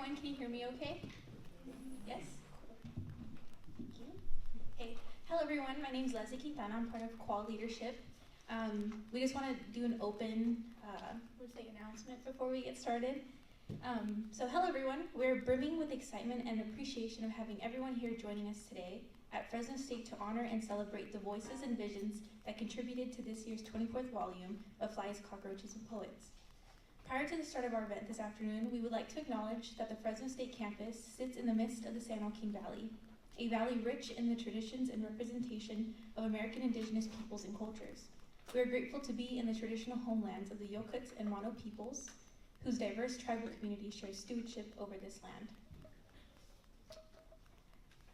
everyone. Can you hear me okay? Yes? Thank you. Hey, hello everyone. My name is Leslie Quintana. I'm part of CWAA leadership. We just want to do an open announcement before we get started. So hello everyone. We're brimming with excitement and appreciation of having everyone here joining us today at Fresno State to honor and celebrate the voices and visions that contributed to this year's 24th volume of Flies, Cockroaches, and Poets. Prior to the start of our event this afternoon, we would like to acknowledge that the Fresno State campus sits in the midst of the San Joaquin Valley, a valley rich in the traditions and representation of American indigenous peoples and cultures. We are grateful to be in the traditional homelands of the Yokuts and Mono peoples, whose diverse tribal community shares stewardship over this land.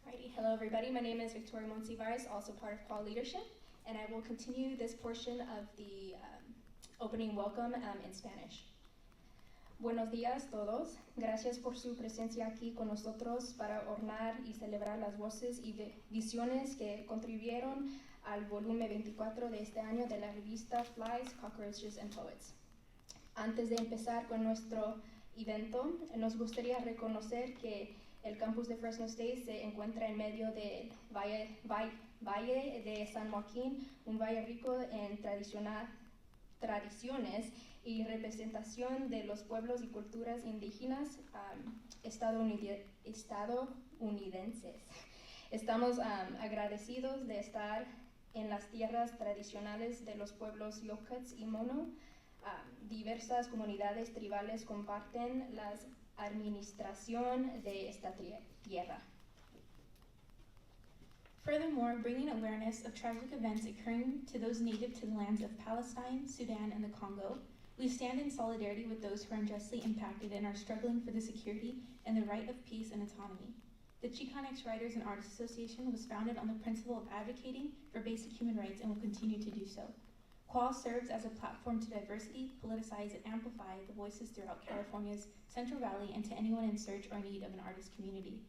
Alrighty, hello everybody. My name is Victoria Monsivaiz, also part of CWAA leadership, and I will continue this portion of the opening welcome in Spanish. Buenos días todos. Gracias por su presencia aquí con nosotros para honrar y celebrar las voces y visiones que contribuyeron al volumen 24 de este año de la revista Flies, Cockroaches and Poets. Antes de empezar con nuestro evento, nos gustaría reconocer que el campus de Fresno State se encuentra en medio del valle de San Joaquín, un valle rico en tradiciones y representación de los pueblos y culturas indígenas estadounidenses. Estamos agradecidos de estar en las tierras tradicionales de los pueblos Yokuts y Mono. Diversas comunidades tribales comparten la administración de esta tierra. Furthermore, bringing awareness of tragic events occurring to those native to the lands of Palestine, Sudan, and the Congo, we stand in solidarity with those who are unjustly impacted and are struggling for the security and the right of peace and autonomy. The Chicanx Writers and Artists Association was founded on the principle of advocating for basic human rights and will continue to do so. CWAA serves as a platform to diversity, politicize, and amplify the voices throughout California's Central Valley and to anyone in search or need of an artist community.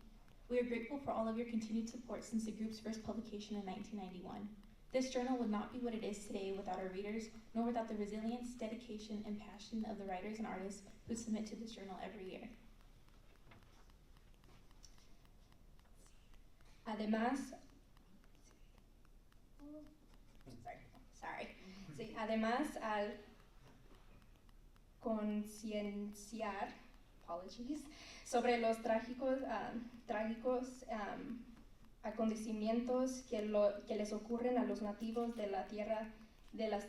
We are grateful for all of your continued support since the group's first publication in 1991. This journal would not be what it is today without our readers, nor without the resilience, dedication, and passion of the writers and artists who submit to this journal every year. Además, al concienciar sobre los trágicos acontecimientos que les ocurren a los nativos de las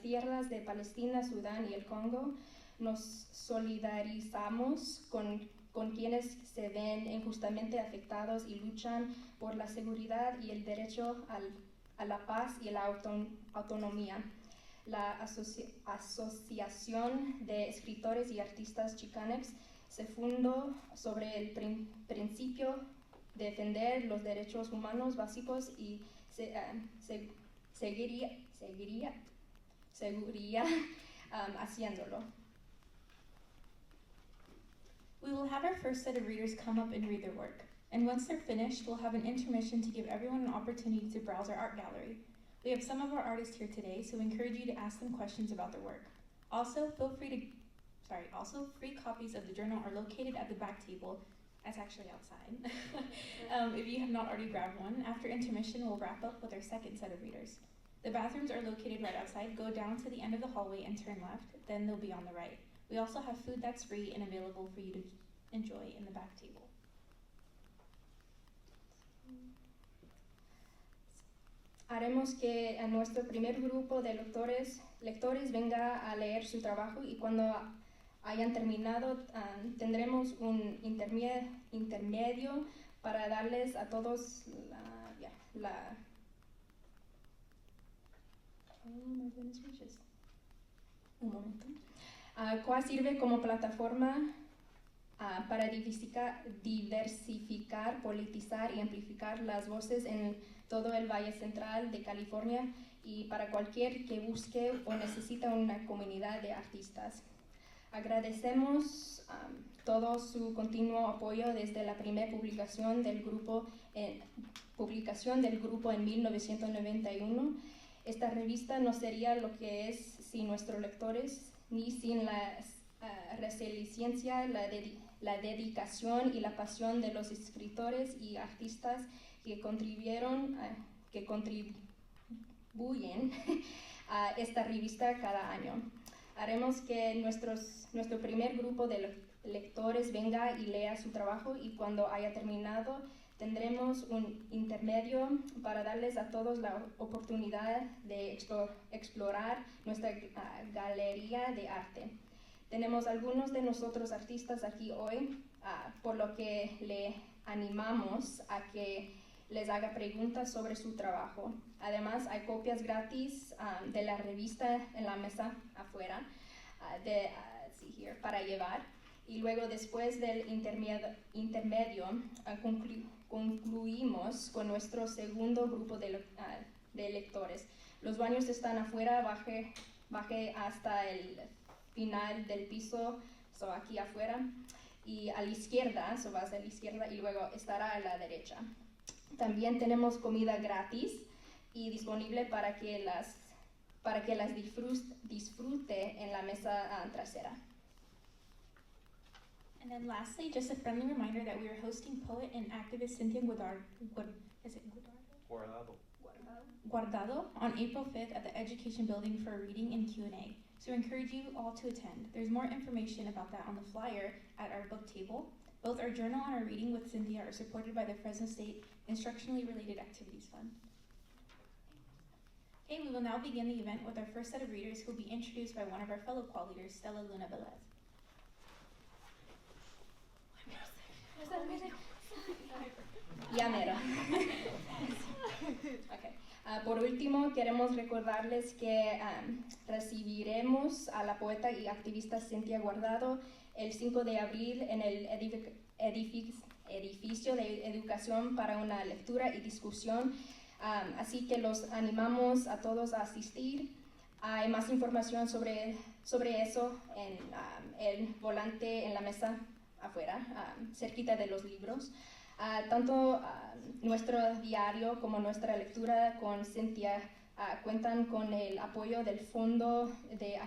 tierras de Palestina, Sudán y el Congo, nos solidarizamos con quienes se ven injustamente afectados y luchan por la seguridad y el derecho a la paz y la autonomía. La Asociación de Escritores y Artistas Chicanx se fundó sobre el principio de defender los derechos humanos básicos y seguiría haciéndolo. We will have our first set of readers come up and read their work, and once they're finished, we'll have an intermission to give everyone an opportunity to browse our art gallery. We have some of our artists here today, so we encourage you to ask them questions about their work. Also, free copies of the journal are located at the back table. That's actually outside. If you have not already grabbed one, after intermission, we'll wrap up with our second set of readers. The bathrooms are located right outside. Go down to the end of the hallway and turn left, then they'll be on the right. We also have food that's free and available for you to enjoy in the back table. Haremos que a nuestro primer grupo de lectores venga a leer su trabajo y cuando hayan terminado tendremos un intermedio para darles a todos CWAA sirve como plataforma para diversificar, politizar y amplificar las voces en todo el Valle Central de California y para cualquier que busque o necesita una comunidad de artistas. Agradecemos todo su continuo apoyo desde la primera publicación del grupo en 1991. Esta revista no sería lo que es sin nuestros lectores ni sin las resiliencia, la dedicación y la pasión de los escritores y artistas que contribuyen a esta revista cada año. Haremos que nuestro primer grupo de lectores venga y lea su trabajo, y cuando haya terminado tendremos un intermedio para darles a todos la oportunidad de explorar nuestra galería de arte. Tenemos algunos de nosotros artistas aquí hoy, por lo que le animamos a que les haga preguntas sobre su trabajo. Además, hay copias gratis de la revista en la mesa afuera para llevar. Y luego, después del intermedio, concluimos con nuestro segundo grupo de lectores. Los baños están afuera, baje hasta el final del piso, aquí afuera, y a la izquierda, vas a la izquierda y luego estará a la derecha. También tenemos comida gratis y disponible para que las disfrute en la mesa trasera. And then lastly, just a friendly reminder that we are hosting poet and activist Cynthia Guardado on April 5th at the Education Building for a reading and Q&A. So we encourage you all to attend. There's more information about that on the flyer at our book table. Both our journal and our reading with Cynthia are supported by the Fresno State Instructionally Related Activities Fund. Okay, we will now begin the event with our first set of readers, who will be introduced by one of our fellow qual leaders, Stella Luna Velez. Ya mero. Okay. Por último, queremos recordarles que recibiremos a la poeta y activista Cynthia Guardado el 5 de abril en el edificio de educación para una lectura y discusión. Así que los animamos a todos a asistir. Hay más información sobre eso en el volante en la mesa afuera, cerquita de los libros. Tanto nuestro diario como nuestra lectura con Cynthia cuentan con el apoyo del Fondo de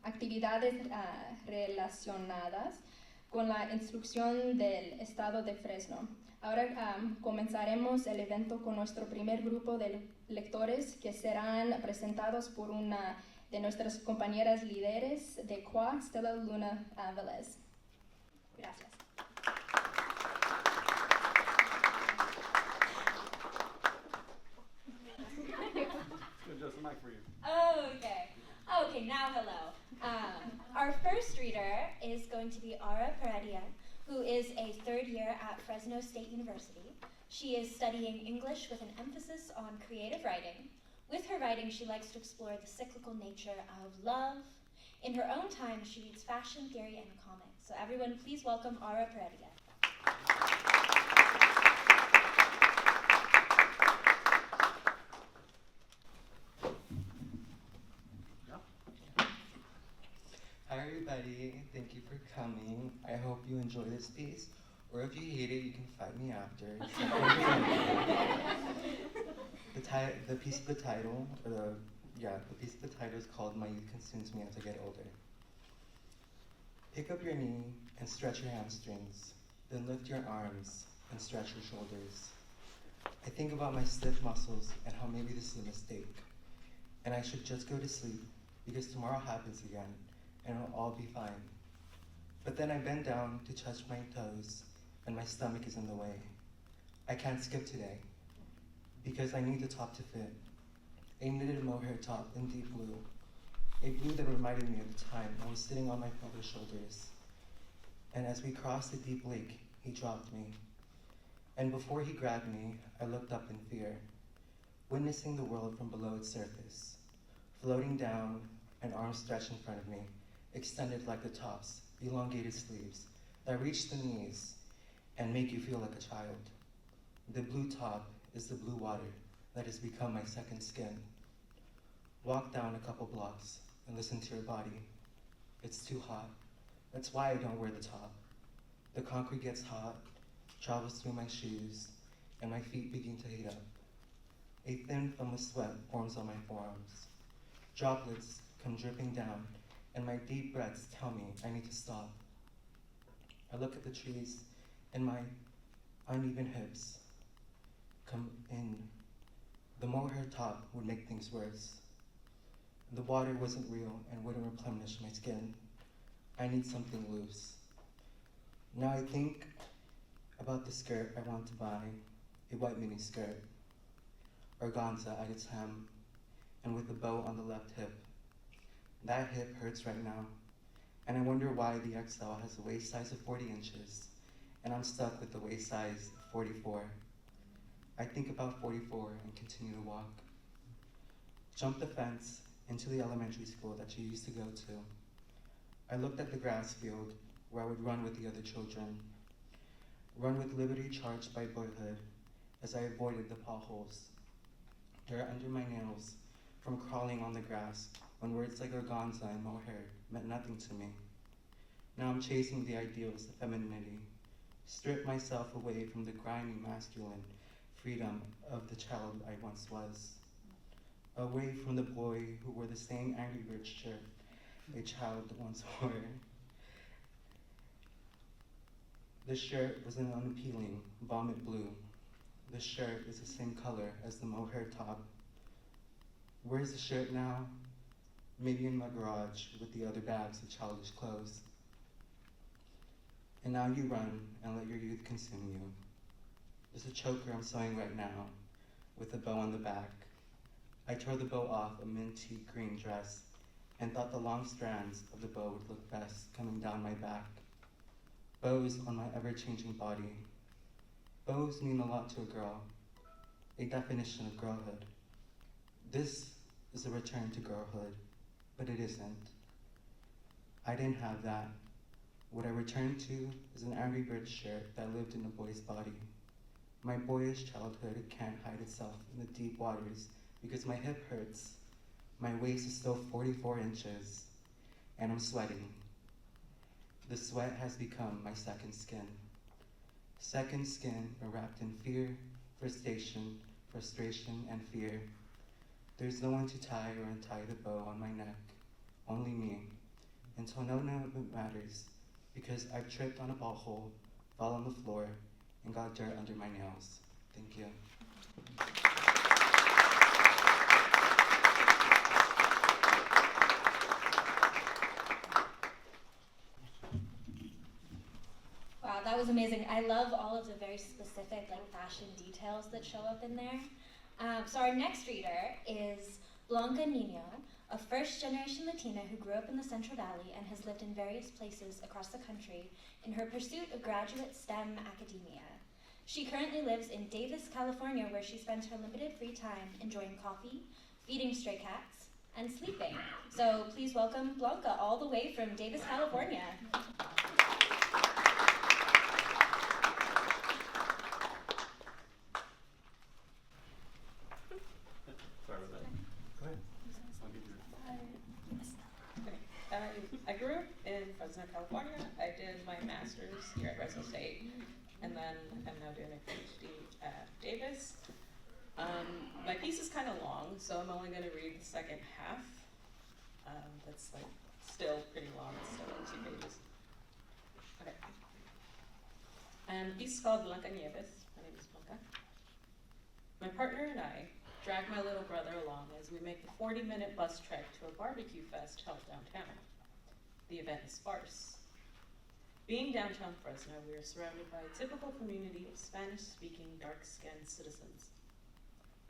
Actividades Relacionadas con la Instrucción del Estado de Fresno. Ahora comenzaremos el evento con nuestro primer grupo de lectores, que serán presentados por una de nuestras compañeras líderes de CWAA, Stella Luna Velez. Gracias. Just the mic for you. Okay, now hello. Our first reader is going to be Ara Peredia, who is a third year at Fresno State University. She is studying English with an emphasis on creative writing. With her writing, she likes to explore the cyclical nature of love. In her own time, she reads fashion theory and comics. So everyone, please welcome Ara Peredia. Hi everybody, thank you for coming. I hope you enjoy this piece, or if you hate it, you can fight me after. The piece of the title is called My Youth Consumes Me As I Get Older. Pick up your knee and stretch your hamstrings, then lift your arms and stretch your shoulders. I think about my stiff muscles and how maybe this is a mistake, and I should just go to sleep because tomorrow happens again, and it'll all be fine. But then I bend down to touch my toes, and my stomach is in the way. I can't skip today, because I need the top to fit. A knitted mohair top in deep blue. A blue that reminded me of the time I was sitting on my father's shoulders. And as we crossed the deep lake, he dropped me. And before he grabbed me, I looked up in fear, witnessing the world from below its surface, floating down, an arm stretched in front of me, extended like the tops, elongated sleeves that reach the knees and make you feel like a child. The blue top is the blue water that has become my second skin. Walk down a couple blocks and listen to your body. It's too hot. That's why I don't wear the top. The concrete gets hot, travels through my shoes, and my feet begin to heat up. A thin film of sweat forms on my forearms. Droplets come dripping down and my deep breaths tell me I need to stop. I look at the trees, and my uneven hips come in. The mohair top would make things worse. The water wasn't real and wouldn't replenish my skin. I need something loose. Now I think about the skirt I want to buy, a white mini skirt, organza at its hem, and with a bow on the left hip. That hip hurts right now, and I wonder why the XL has a waist size of 40 inches, and I'm stuck with the waist size of 44. I think about 44 and continue to walk. Jump the fence into the elementary school that she used to go to. I looked at the grass field where I would run with the other children, run with liberty charged by boyhood as I avoided the potholes, dirt under my nails from crawling on the grass when words like organza and mohair meant nothing to me. Now I'm chasing the ideals of femininity, strip myself away from the grimy masculine freedom of the child I once was, away from the boy who wore the same Angry Birds shirt a child once wore. The shirt was an unappealing vomit blue. The shirt is the same color as the mohair top. Where's the shirt now? Maybe in my garage with the other bags of childish clothes. And now you run and let your youth consume you. There's a choker I'm sewing right now with a bow on the back. I tore the bow off a minty green dress and thought the long strands of the bow would look best coming down my back. Bows on my ever-changing body. Bows mean a lot to a girl, a definition of girlhood. This is a return to girlhood, but it isn't. I didn't have that. What I returned to is an Angry Birds shirt that lived in a boy's body. My boyish childhood can't hide itself in the deep waters because my hip hurts. My waist is still 44 inches, and I'm sweating. The sweat has become my second skin. Second skin wrapped in fear, frustration, and fear. There's no one to tie or untie the bow on my neck, only me, until none of it matters, because I've tripped on a pothole, fell on the floor, and got dirt under my nails. Thank you. Wow, that was amazing. I love all of the very specific fashion details that show up in there. So our next reader is Blanca Nino, a first-generation Latina who grew up in the Central Valley and has lived in various places across the country in her pursuit of graduate STEM academia. She currently lives in Davis, California, where she spends her limited free time enjoying coffee, feeding stray cats, and sleeping. So please welcome Blanca all the way from Davis, California. I grew up in Fresno, California. I did my master's here at Fresno State, and then I'm now doing a PhD at Davis. My piece is kind of long, so I'm only going to read the second half. That's still pretty long. It's still in 2 pages. Okay. And the piece is called Blanca Nieves. My name is Blanca. My partner and I drag my little brother along as we make the 40-minute bus trek to a barbecue fest held downtown. The event is sparse. Being downtown Fresno, we are surrounded by a typical community of Spanish-speaking, dark-skinned citizens.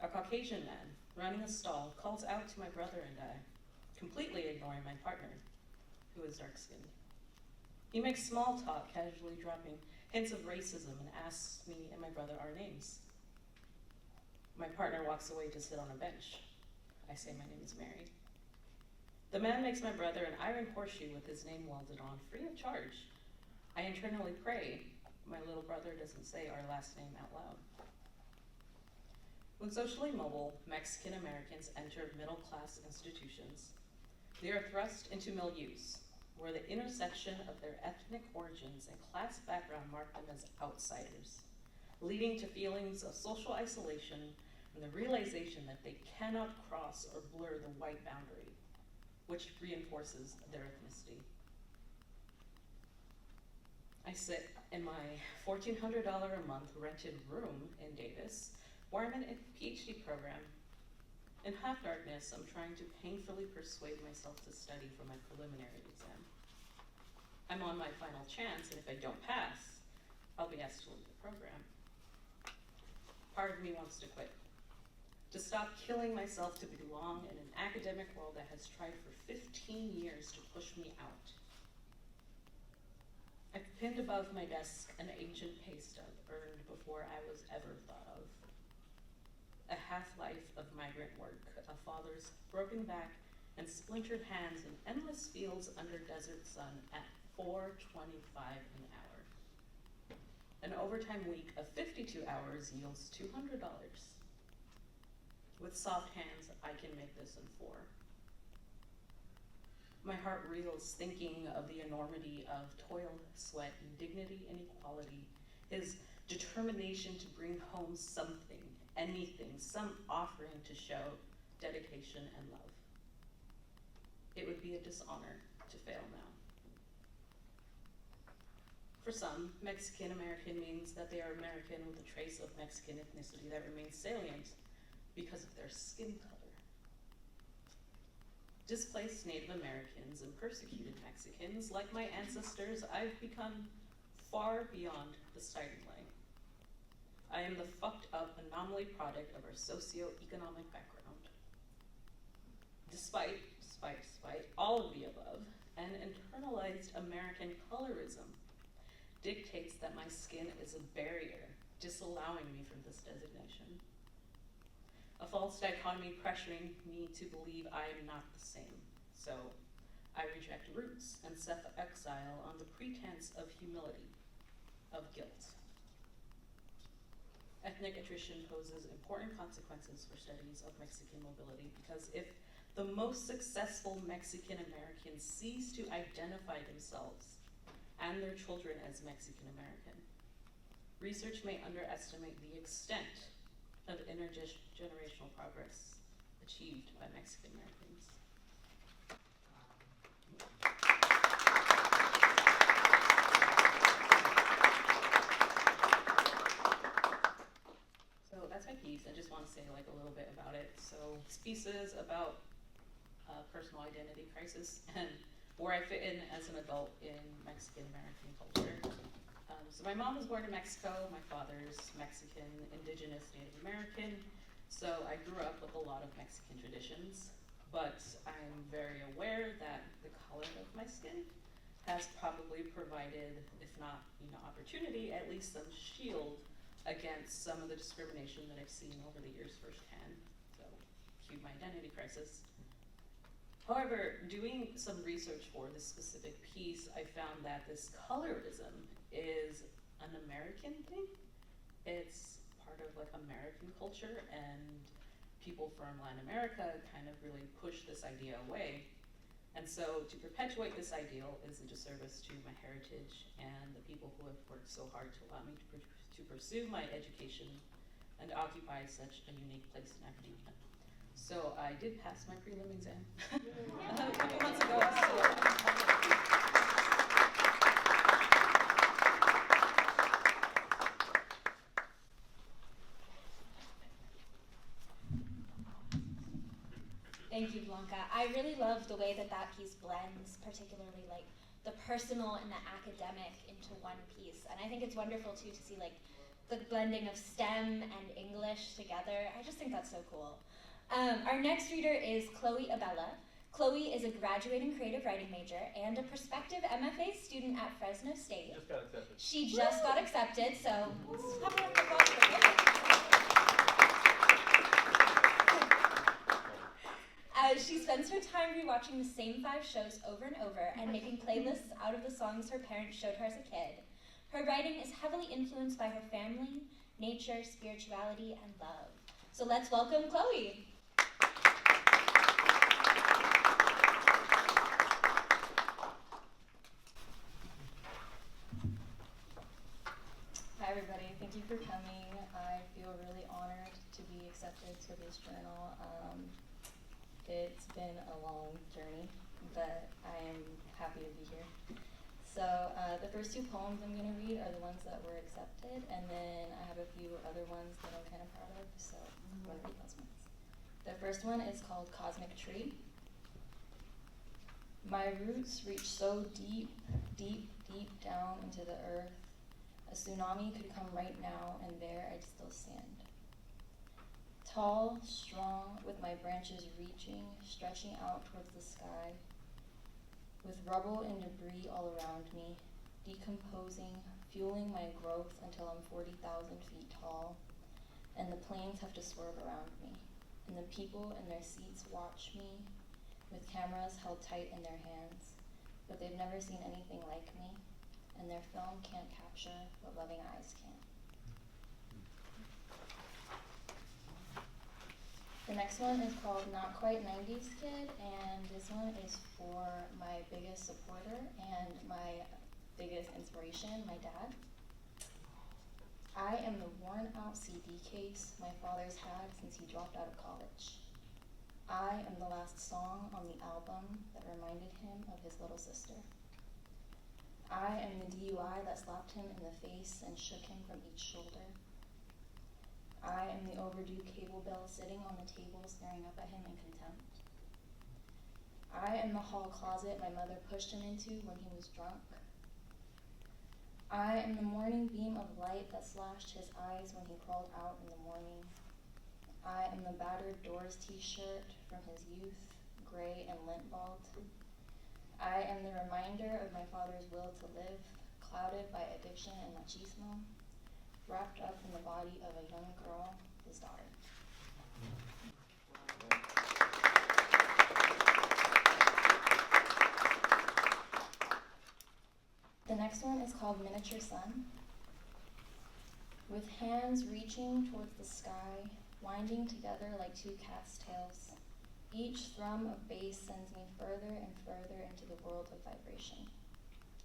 A Caucasian man running a stall calls out to my brother and I, completely ignoring my partner, who is dark-skinned. He makes small talk, casually dropping hints of racism, and asks me and my brother our names. My partner walks away to sit on a bench. I say my name is Mary. The man makes my brother an iron horseshoe with his name welded on, free of charge. I internally pray my little brother doesn't say our last name out loud. When socially mobile Mexican Americans enter middle-class institutions, they are thrust into milieus where the intersection of their ethnic origins and class background mark them as outsiders, leading to feelings of social isolation and the realization that they cannot cross or blur the white boundary. which reinforces their ethnicity. I sit in my $1,400 a month rented room in Davis, where I'm in a PhD program. In half darkness, I'm trying to painfully persuade myself to study for my preliminary exam. I'm on my final chance, and if I don't pass, I'll be asked to leave the program. Part of me wants to quit, to stop killing myself to belong in an academic world that has tried for 15 years to push me out. I've pinned above my desk an ancient pay stub earned before I was ever thought of. A half-life of migrant work, a father's broken back and splintered hands in endless fields under desert sun at $4.25 an hour. An overtime week of 52 hours yields $200. With soft hands, I can make this in 4. My heart reels thinking of the enormity of toil, sweat, dignity, and equality, his determination to bring home something, anything, some offering to show dedication and love. It would be a dishonor to fail now. For some, Mexican American means that they are American with a trace of Mexican ethnicity that remains salient because of their skin color. Displaced Native Americans and persecuted Mexicans, like my ancestors, I've become far beyond the starting line. I am the fucked up anomaly product of our socioeconomic background. Despite all of the above, an internalized American colorism dictates that my skin is a barrier, disallowing me from this designation. A false dichotomy pressuring me to believe I am not the same. So I reject roots and self-exile on the pretense of humility, of guilt. Ethnic attrition poses important consequences for studies of Mexican mobility because if the most successful Mexican Americans cease to identify themselves and their children as Mexican American, research may underestimate the extent of intergenerational progress achieved by Mexican Americans. So that's my piece. I just want to say a little bit about it. So this piece is about personal identity crisis and where I fit in as an adult in Mexican American culture. So my mom was born in Mexico, my father's Mexican, indigenous, Native American, so I grew up with a lot of Mexican traditions, but I'm very aware that the color of my skin has probably provided, if not opportunity, at least some shield against some of the discrimination that I've seen over the years firsthand. So, cue my identity crisis. However, doing some research for this specific piece, I found that this colorism is an American thing. It's part of American culture, and people from Latin America kind of really push this idea away. And so to perpetuate this ideal is a disservice to my heritage and the people who have worked so hard to allow me to pursue my education and occupy such a unique place in academia. So I did pass my prelim exam a couple months ago. Thank you, Blanca. I really love the way that piece blends, particularly the personal and the academic into one piece. And I think it's wonderful too to see the blending of STEM and English together. I just think that's so cool. Our next reader is Chloe Abella. Chloe is a graduating creative writing major and a prospective MFA student at Fresno State. Just got accepted. She just got accepted, so let's have a round of applause for her. She spends her time rewatching the same 5 shows over and over and making playlists out of the songs her parents showed her as a kid. Her writing is heavily influenced by her family, nature, spirituality, and love. So let's welcome Chloe. Hi everybody, thank you for coming. I feel really honored to be accepted to this journal. It's been a long journey but I am happy to be here. So the first two poems I'm going to read are the ones that were accepted, and then I have a few other ones that I'm kind of proud of, so I'm going to read those ones. The first one is called Cosmic Tree. My roots reach so deep, deep, deep down into the earth. A tsunami could come right now, and there I'd still stand. Tall, strong, with my branches reaching, stretching out towards the sky, with rubble and debris all around me, decomposing, fueling my growth until I'm 40,000 feet tall, and the planes have to swerve around me, and the people in their seats watch me, with cameras held tight in their hands, but they've never seen anything like me, and their film can't capture what loving eyes can. The next one is called Not Quite 90s Kid, and this one is for my biggest supporter and my biggest inspiration, my dad. I am the worn-out CD case my father's had since he dropped out of college. I am the last song on the album that reminded him of his little sister. I am the DUI that slapped him in the face and shook him from each shoulder. I am the overdue cable bill sitting on the table staring up at him in contempt. I am the hall closet my mother pushed him into when he was drunk. I am the morning beam of light that slashed his eyes when he crawled out in the morning. I am the battered Doors t-shirt from his youth, gray and lint-balled. I am the reminder of my father's will to live, clouded by addiction and machismo, wrapped up in the body of a young girl, his daughter. The next one is called Miniature Sun. With hands reaching towards the sky, winding together like two cats' tails, each thrum of bass sends me further and further into the world of vibration,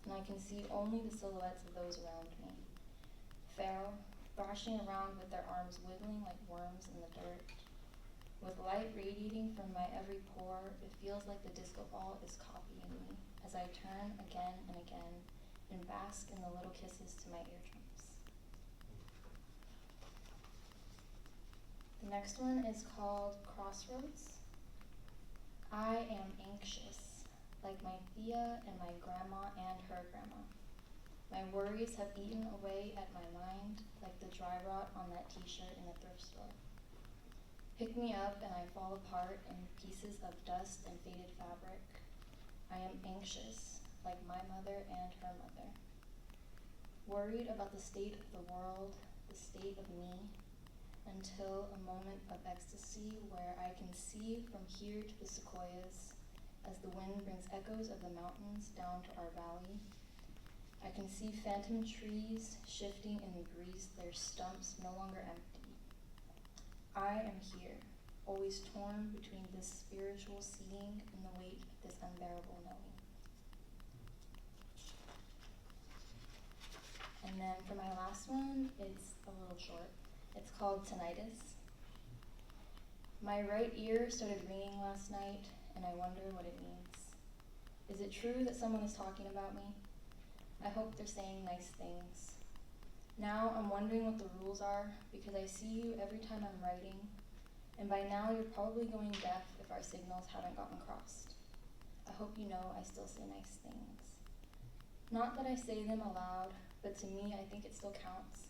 and I can see only the silhouettes of those around me. Feral, thrashing around with their arms wiggling like worms in the dirt. With light radiating from my every pore, it feels like the disco ball is copying me as I turn again and again and bask in the little kisses to my eardrums. The next one is called Crossroads. I am anxious, like my Thea and my grandma and her grandma. My worries have eaten away at my mind like the dry rot on that t-shirt in the thrift store. Pick me up and I fall apart in pieces of dust and faded fabric. I am anxious, like my mother and her mother. Worried about the state of the world, the state of me, until a moment of ecstasy where I can see from here to the sequoias as the wind brings echoes of the mountains down to our valley. I can see phantom trees shifting in the breeze, their stumps no longer empty. I am here, always torn between this spiritual seeing and the weight of this unbearable knowing. And then for my last one, it's a little short. It's called Tinnitus. My right ear started ringing last night, and I wonder what it means. Is it true that someone is talking about me? I hope they're saying nice things. Now I'm wondering what the rules are, because I see you every time I'm writing, and by now you're probably going deaf if our signals haven't gotten crossed. I hope you know I still say nice things. Not that I say them aloud, but to me I think it still counts.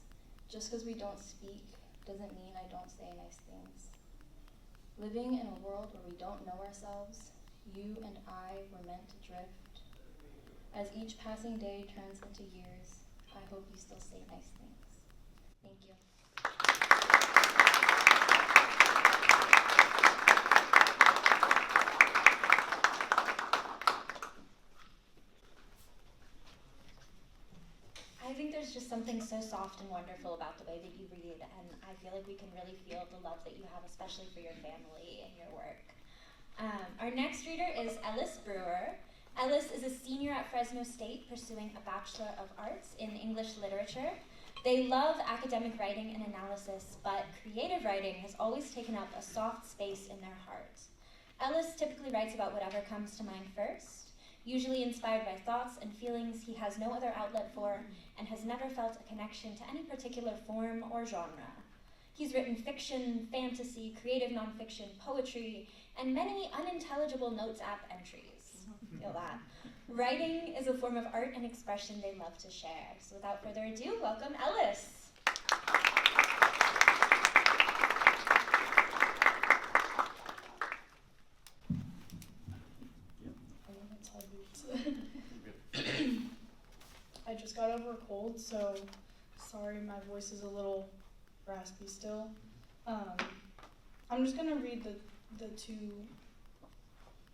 Just because we don't speak doesn't mean I don't say nice things. Living in a world where we don't know ourselves, you and I were meant to drift. As each passing day turns into years, I hope you still say nice things. Thank you. I think there's just something so soft and wonderful about the way that you read, and I feel like we can really feel the love that you have, especially for your family and your work. Our next reader is Ellis Brewer. Ellis is a senior at Fresno State pursuing a Bachelor of Arts in English Literature. They love academic writing and analysis, but creative writing has always taken up a soft space in their hearts. Ellis typically writes about whatever comes to mind first, usually inspired by thoughts and feelings he has no other outlet for and has never felt a connection to any particular form or genre. He's written fiction, fantasy, creative nonfiction, poetry, and many unintelligible notes app entries. Feel that? Writing is a form of art and expression they love to share. So without further ado, welcome Ellis. I just got over a cold, so sorry my voice is a little raspy still. I'm just gonna read the two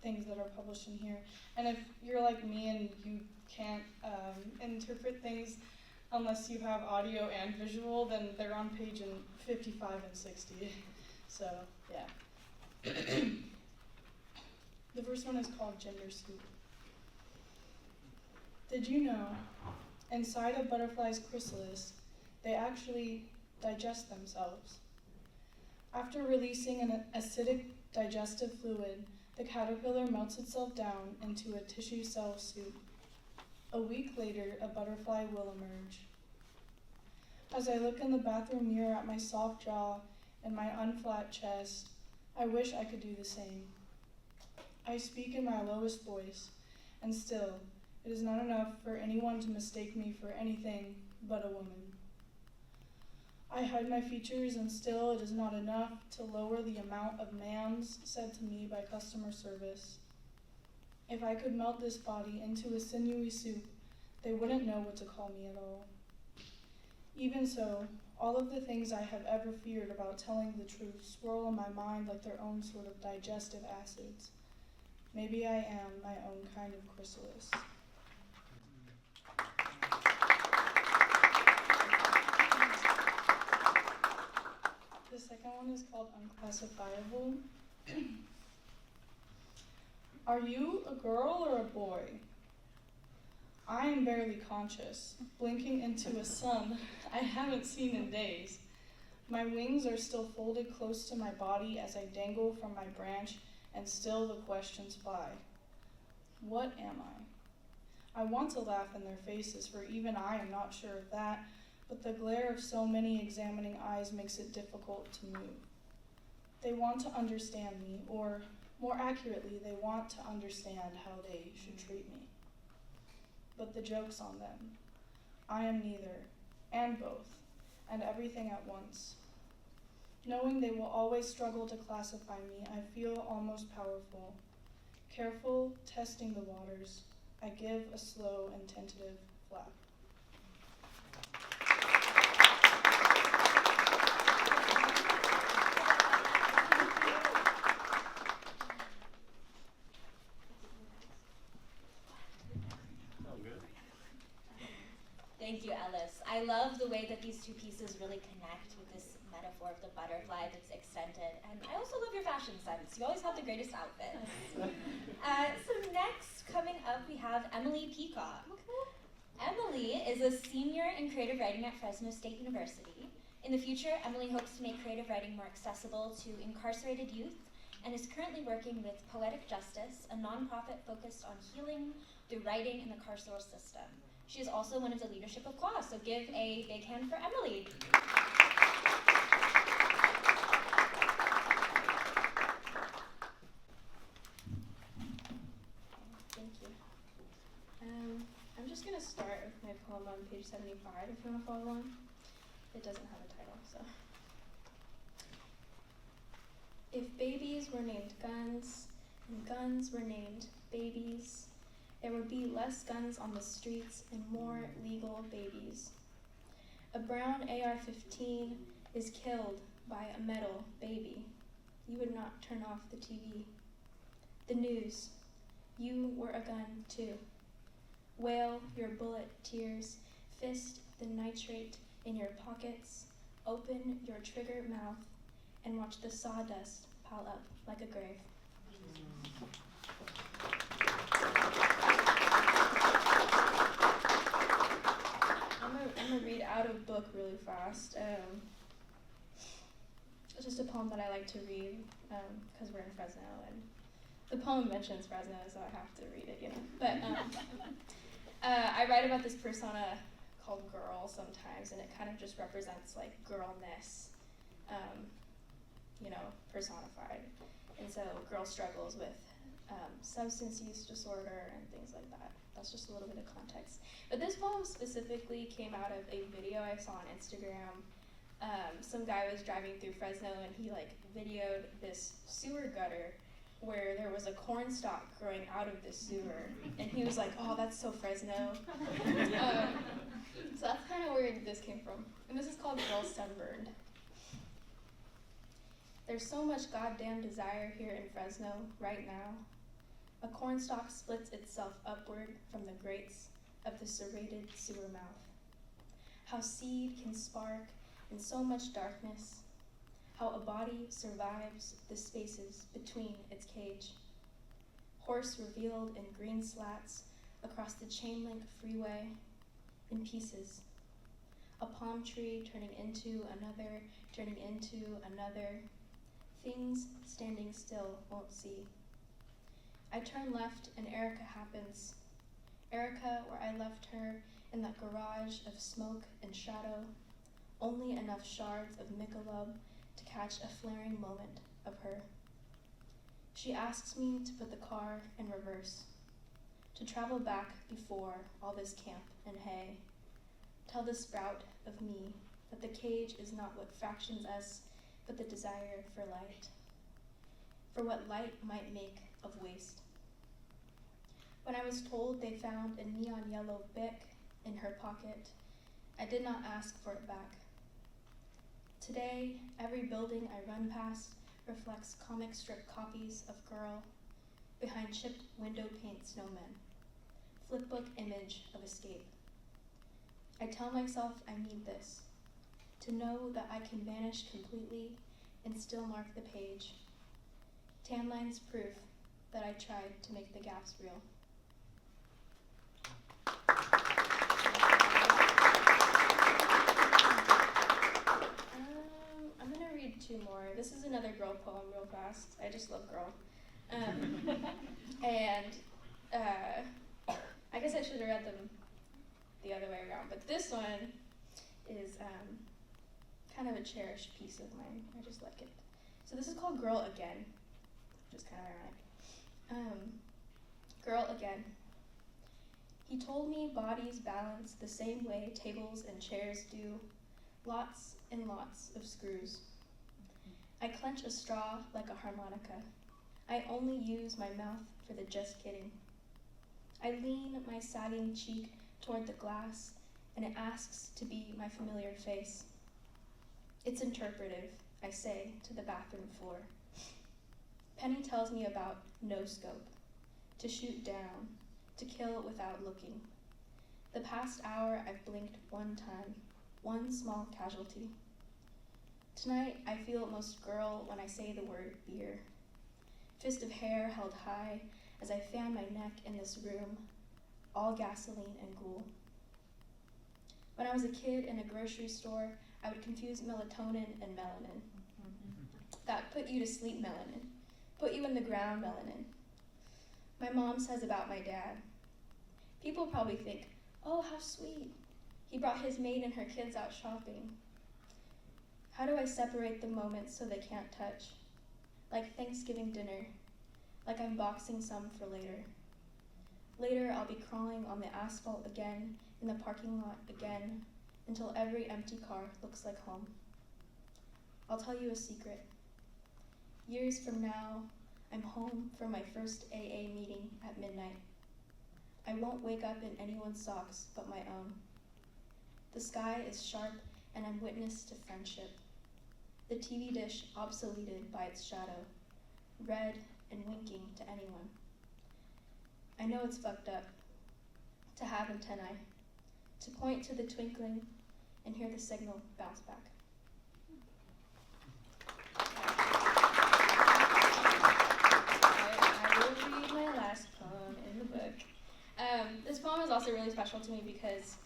things that are published in here. And if you're like me and you can't interpret things unless you have audio and visual, then they're on page 55 and 60. So, yeah. The first one is called Gender Scoop. Did you know, inside a butterfly's chrysalis, they actually digest themselves? After releasing an acidic digestive fluid, the caterpillar melts itself down into a tissue cell soup. A week later, a butterfly will emerge. As I look in the bathroom mirror at my soft jaw and my unflat chest, I wish I could do the same. I speak in my lowest voice, and still, it is not enough for anyone to mistake me for anything but a woman. I hide my features, and still it is not enough to lower the amount of ma'ams said to me by customer service. If I could melt this body into a sinewy soup, they wouldn't know what to call me at all. Even so, all of the things I have ever feared about telling the truth swirl in my mind like their own sort of digestive acids. Maybe I am my own kind of chrysalis. The second one is called Unclassifiable. Are you a girl or a boy? I am barely conscious, blinking into a sun I haven't seen in days. My wings are still folded close to my body as I dangle from my branch, and still the questions fly. What am I? I want to laugh in their faces, for even I am not sure of that, but the glare of so many examining eyes makes it difficult to move. They want to understand me, or more accurately, they want to understand how they should treat me. But the joke's on them. I am neither, and both, and everything at once. Knowing they will always struggle to classify me, I feel almost powerful. Careful, testing the waters, I give a slow and tentative flap. Thank you, Ellis. I love the way that these two pieces really connect with this metaphor of the butterfly that's extended. And I also love your fashion sense. You always have the greatest outfits. So next, coming up, we have Emily Peacock. Emily is a senior in creative writing at Fresno State University. In the future, Emily hopes to make creative writing more accessible to incarcerated youth and is currently working with Poetic Justice, a nonprofit focused on healing through writing in the carceral system. She is also one of the leadership of CWAA, so give a big hand for Emily. Thank you. I'm just going to start with my poem on page 75 if you want to follow along. It doesn't have a title, so. If babies were named guns, and guns were named babies, there would be less guns on the streets and more legal babies. A brown AR-15 is killed by a metal baby. You would not turn off the TV. The news. You were a gun too. Wail your bullet tears. Fist the nitrate in your pockets. Open your trigger mouth and watch the sawdust pile up like a grave. I'm gonna read out of book really fast. It's just a poem that I like to read because we're in Fresno, and The poem mentions Fresno, so I have to read it, you know. But I write about this persona called girl sometimes, and it kind of just represents like girlness, you know, personified. And so girl struggles with substance use disorder and things like that. That's just a little bit of context. But this poem specifically came out of a video I saw on Instagram. Some guy was driving through Fresno and he like videoed this sewer gutter where there was a corn stalk growing out of the sewer. And he was like, oh, that's so Fresno. So that's kind of where this came from. And this is called Girl Sunburned. There's so much goddamn desire here in Fresno right now. A cornstalk splits itself upward from the grates of the serrated sewer mouth. How seed can spark in so much darkness. How a body survives the spaces between its cage. Horse revealed in green slats across the chain-link freeway in pieces. A palm tree turning into another. Things standing still won't see. I turn left and Erica happens. Erica, where I left her in that garage of smoke and shadow, only enough shards of Michelob to catch a flaring moment of her. She asks me to put the car in reverse, to travel back before all this camp and hay. Tell the sprout of me that the cage is not what fractions us, but the desire for light, for what light might make of waste. When I was told they found a neon yellow Bic in her pocket, I did not ask for it back. Today, every building I run past reflects comic strip copies of Girl behind chipped window paint snowmen, flipbook image of escape. I tell myself I need this, to know that I can vanish completely and still mark the page. Tan lines proof that I tried to make the gaps real. I'm gonna read two more. This is another girl poem real fast. I just love girl. And I guess I should have read them the other way around, but this one is kind of a cherished piece of mine. I just like it. So this is called Girl Again, which is kind of ironic. Girl Again. He told me bodies balance the same way tables and chairs do, lots and lots of screws. I clench a straw like a harmonica. I only use my mouth for the just kidding. I lean my sagging cheek toward the glass, and it asks to be my familiar face. It's interpretive, I say to the bathroom floor. Penny tells me about no scope, to shoot down, to kill without looking. The past hour I've blinked one time, one small casualty. Tonight I feel most girl when I say the word beer. Fist of hair held high as I fan my neck in this room, all gasoline and ghoul. When I was a kid in a grocery store, I would confuse melatonin and melanin. That put you to sleep melanin, put you in the ground melanin. My mom says about my dad. People probably think, oh, how sweet. He brought his maid and her kids out shopping. How do I separate the moments so they can't touch? Like Thanksgiving dinner, like I'm boxing some for later. Later, I'll be crawling on the asphalt again, in the parking lot again, until every empty car looks like home. I'll tell you a secret. Years from now, I'm home from my first AA meeting at midnight. I won't wake up in anyone's socks but my own. The sky is sharp and I'm witness to friendship. The TV dish obsoleted by its shadow, red and winking to anyone. I know it's fucked up to have antennae, to point to the twinkling and hear the signal bounce back. I will read my last poem in the book. This poem is also really special to me because,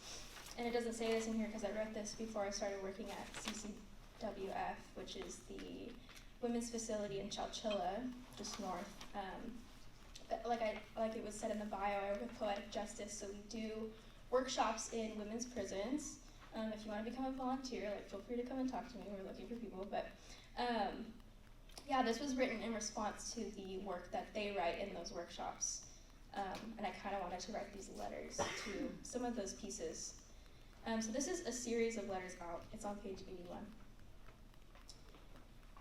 and it doesn't say this in here because I wrote this before I started working at CCWF, which is the women's facility in Chowchilla, just north. like it was said in the bio, I work with Poetic Justice, so we do workshops in women's prisons. If you want to become a volunteer, like, feel free to come and talk to me. We're looking for people. But yeah, this was written in response to the work that they write in those workshops. And I kind of wanted to write these letters to some of those pieces. So this is a series of letters out. It's on page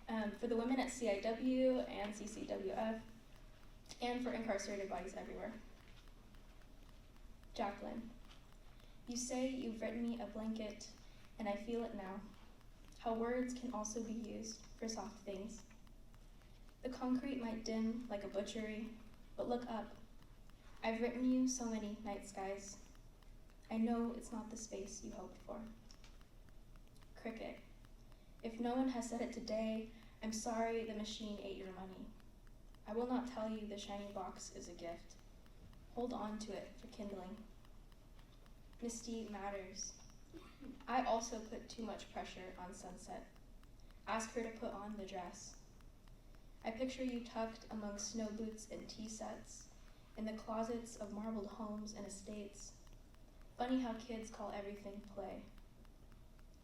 81. For the women at CIW and CCWF, and for incarcerated bodies everywhere. Jacqueline, you say you've written me a blanket, and I feel it now, how words can also be used for soft things. The concrete might dim like a butchery, but look up. I've written you so many night skies. I know it's not the space you hoped for. Cricket, if no one has said it today, I'm sorry the machine ate your money. I will not tell you the shiny box is a gift. Hold on to it for kindling. Misty matters. I also put too much pressure on Sunset. Ask her to put on the dress. I picture you tucked among snow boots and tea sets, in the closets of marbled homes and estates. Funny how kids call everything play.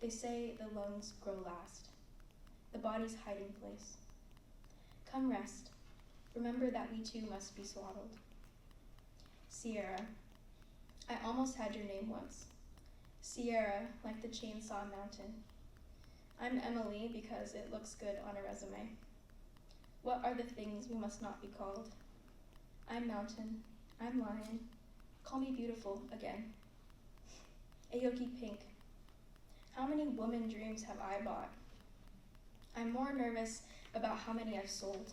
They say the lungs grow last, the body's hiding place. Come rest. Remember that we too must be swaddled. Sierra, I almost had your name once. Sierra, like the Chainsaw Mountain. I'm Emily because it looks good on a resume. What are the things we must not be called? I'm Mountain, I'm Lion. Call me beautiful again. Aoki Pink, how many woman dreams have I bought? I'm more nervous about how many I've sold.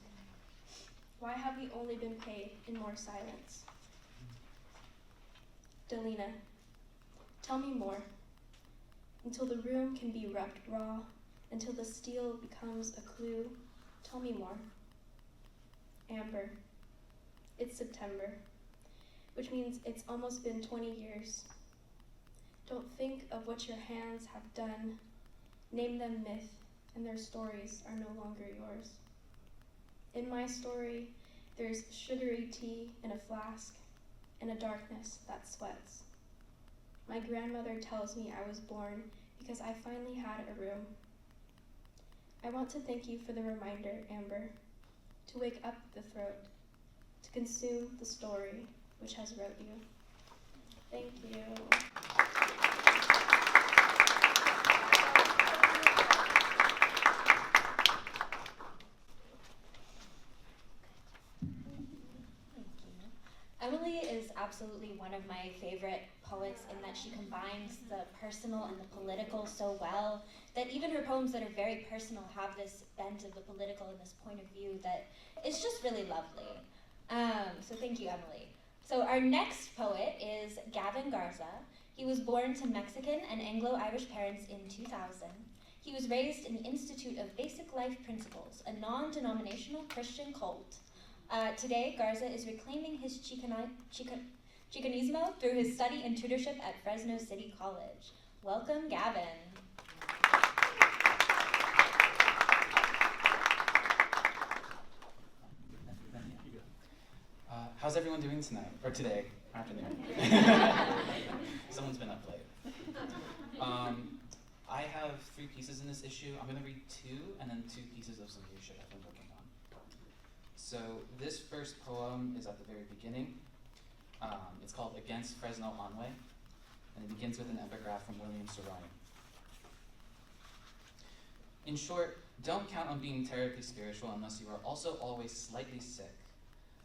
Why have we only been paid in more silence? Delina, tell me more. Until the room can be rubbed raw, until the steel becomes a clue, tell me more. Amber, it's September, which means it's almost been 20 years. Don't think of what your hands have done. Name them myth, and their stories are no longer yours. In my story, there's sugary tea in a flask and a darkness that sweats. My grandmother tells me I was born because I finally had a room. I want to thank you for the reminder, Amber, to wake up the throat, to consume the story which has wrote you. Thank you. Emily is absolutely one of my favorite poets in that she combines the personal and the political so well that even her poems that are very personal have this bent of the political and this point of view that is just really lovely. So thank you, Emily. So our next poet is Gavin Garza. He was born to Mexican and Anglo-Irish parents in 2000. He was raised in the Institute of Basic Life Principles, a non-denominational Christian cult. Today, Garza is reclaiming his Chicanismo through his study and tutorship at Fresno City College. Welcome, Gavin. How's everyone doing tonight? Or today? Afternoon. Someone's been up late. I have 3 pieces in this issue. I'm going to read 2 and then 2 pieces of some new shit I've been working on. So this first poem is at the very beginning. It's called Against Fresno Onway, and it begins with an epigraph from William Saroyan. In short, don't count on being terribly spiritual unless you are also always slightly sick.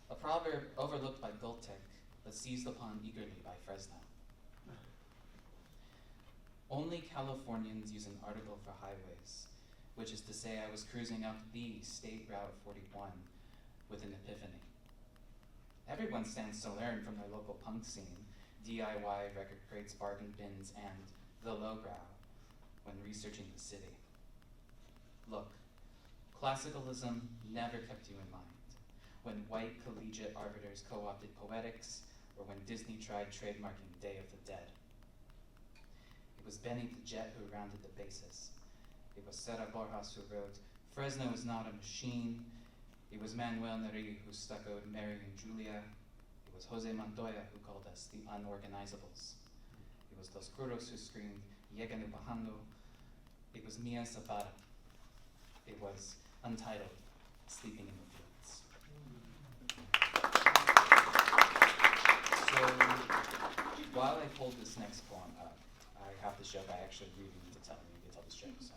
A proverb overlooked by Gultek, but seized upon eagerly by Fresno. Only Californians use an article for highways, which is to say I was cruising up the State Route 41 with an epiphany. Everyone stands to learn from their local punk scene, DIY record crates, bargain bins, and the lowbrow when researching the city. Look, classicalism never kept you in mind. When white collegiate arbiters co-opted poetics, or when Disney tried trademarking Day of the Dead. It was Benny the Jet who rounded the bases. It was Sarah Borjas who wrote, Fresno is not a machine, It was Manuel Neri who stuccoed Mary and Julia. It was Jose Montoya who called us the unorganizables. It was Los Curos who screamed, Llegan bajando. It was Mia Zapata. It was Untitled, Sleeping in the Fields. So, while I hold this next poem up, I have this joke I actually really need to tell. I need to tell this joke. So.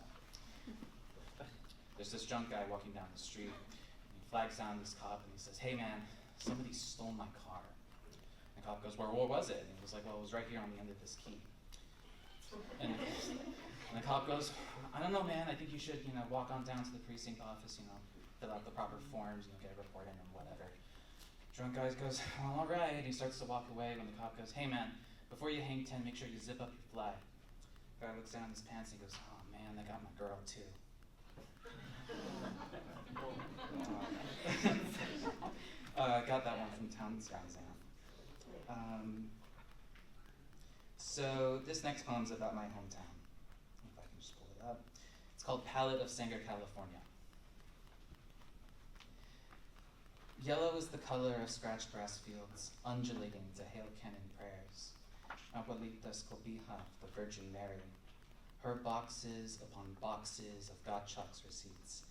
There's this drunk guy walking down the street. He flags down this cop and he says, "Hey man, somebody stole my car." And the cop goes, "Where was it?" And he was like, "Well, it was right here on the end of this key." And the cop goes, "I don't know, man. I think you should, walk on down to the precinct office, fill out the proper forms, get a report in and whatever." Drunk guy goes, "Well, all right." He starts to walk away when the cop goes, "Hey man, before you hang 10, make sure you zip up your fly." Guy looks down his pants and he goes, "Oh man, they got my girl too." Got that one from Towns Ramsam. So this next poem's about my hometown. If I can just pull it up. It's called Palette of Sanger, California. Yellow is the color of scratched grass fields, undulating to hail cannon prayers. Abuelitas cobija, the Virgin Mary. Her boxes upon boxes of Gottschalk's receipts,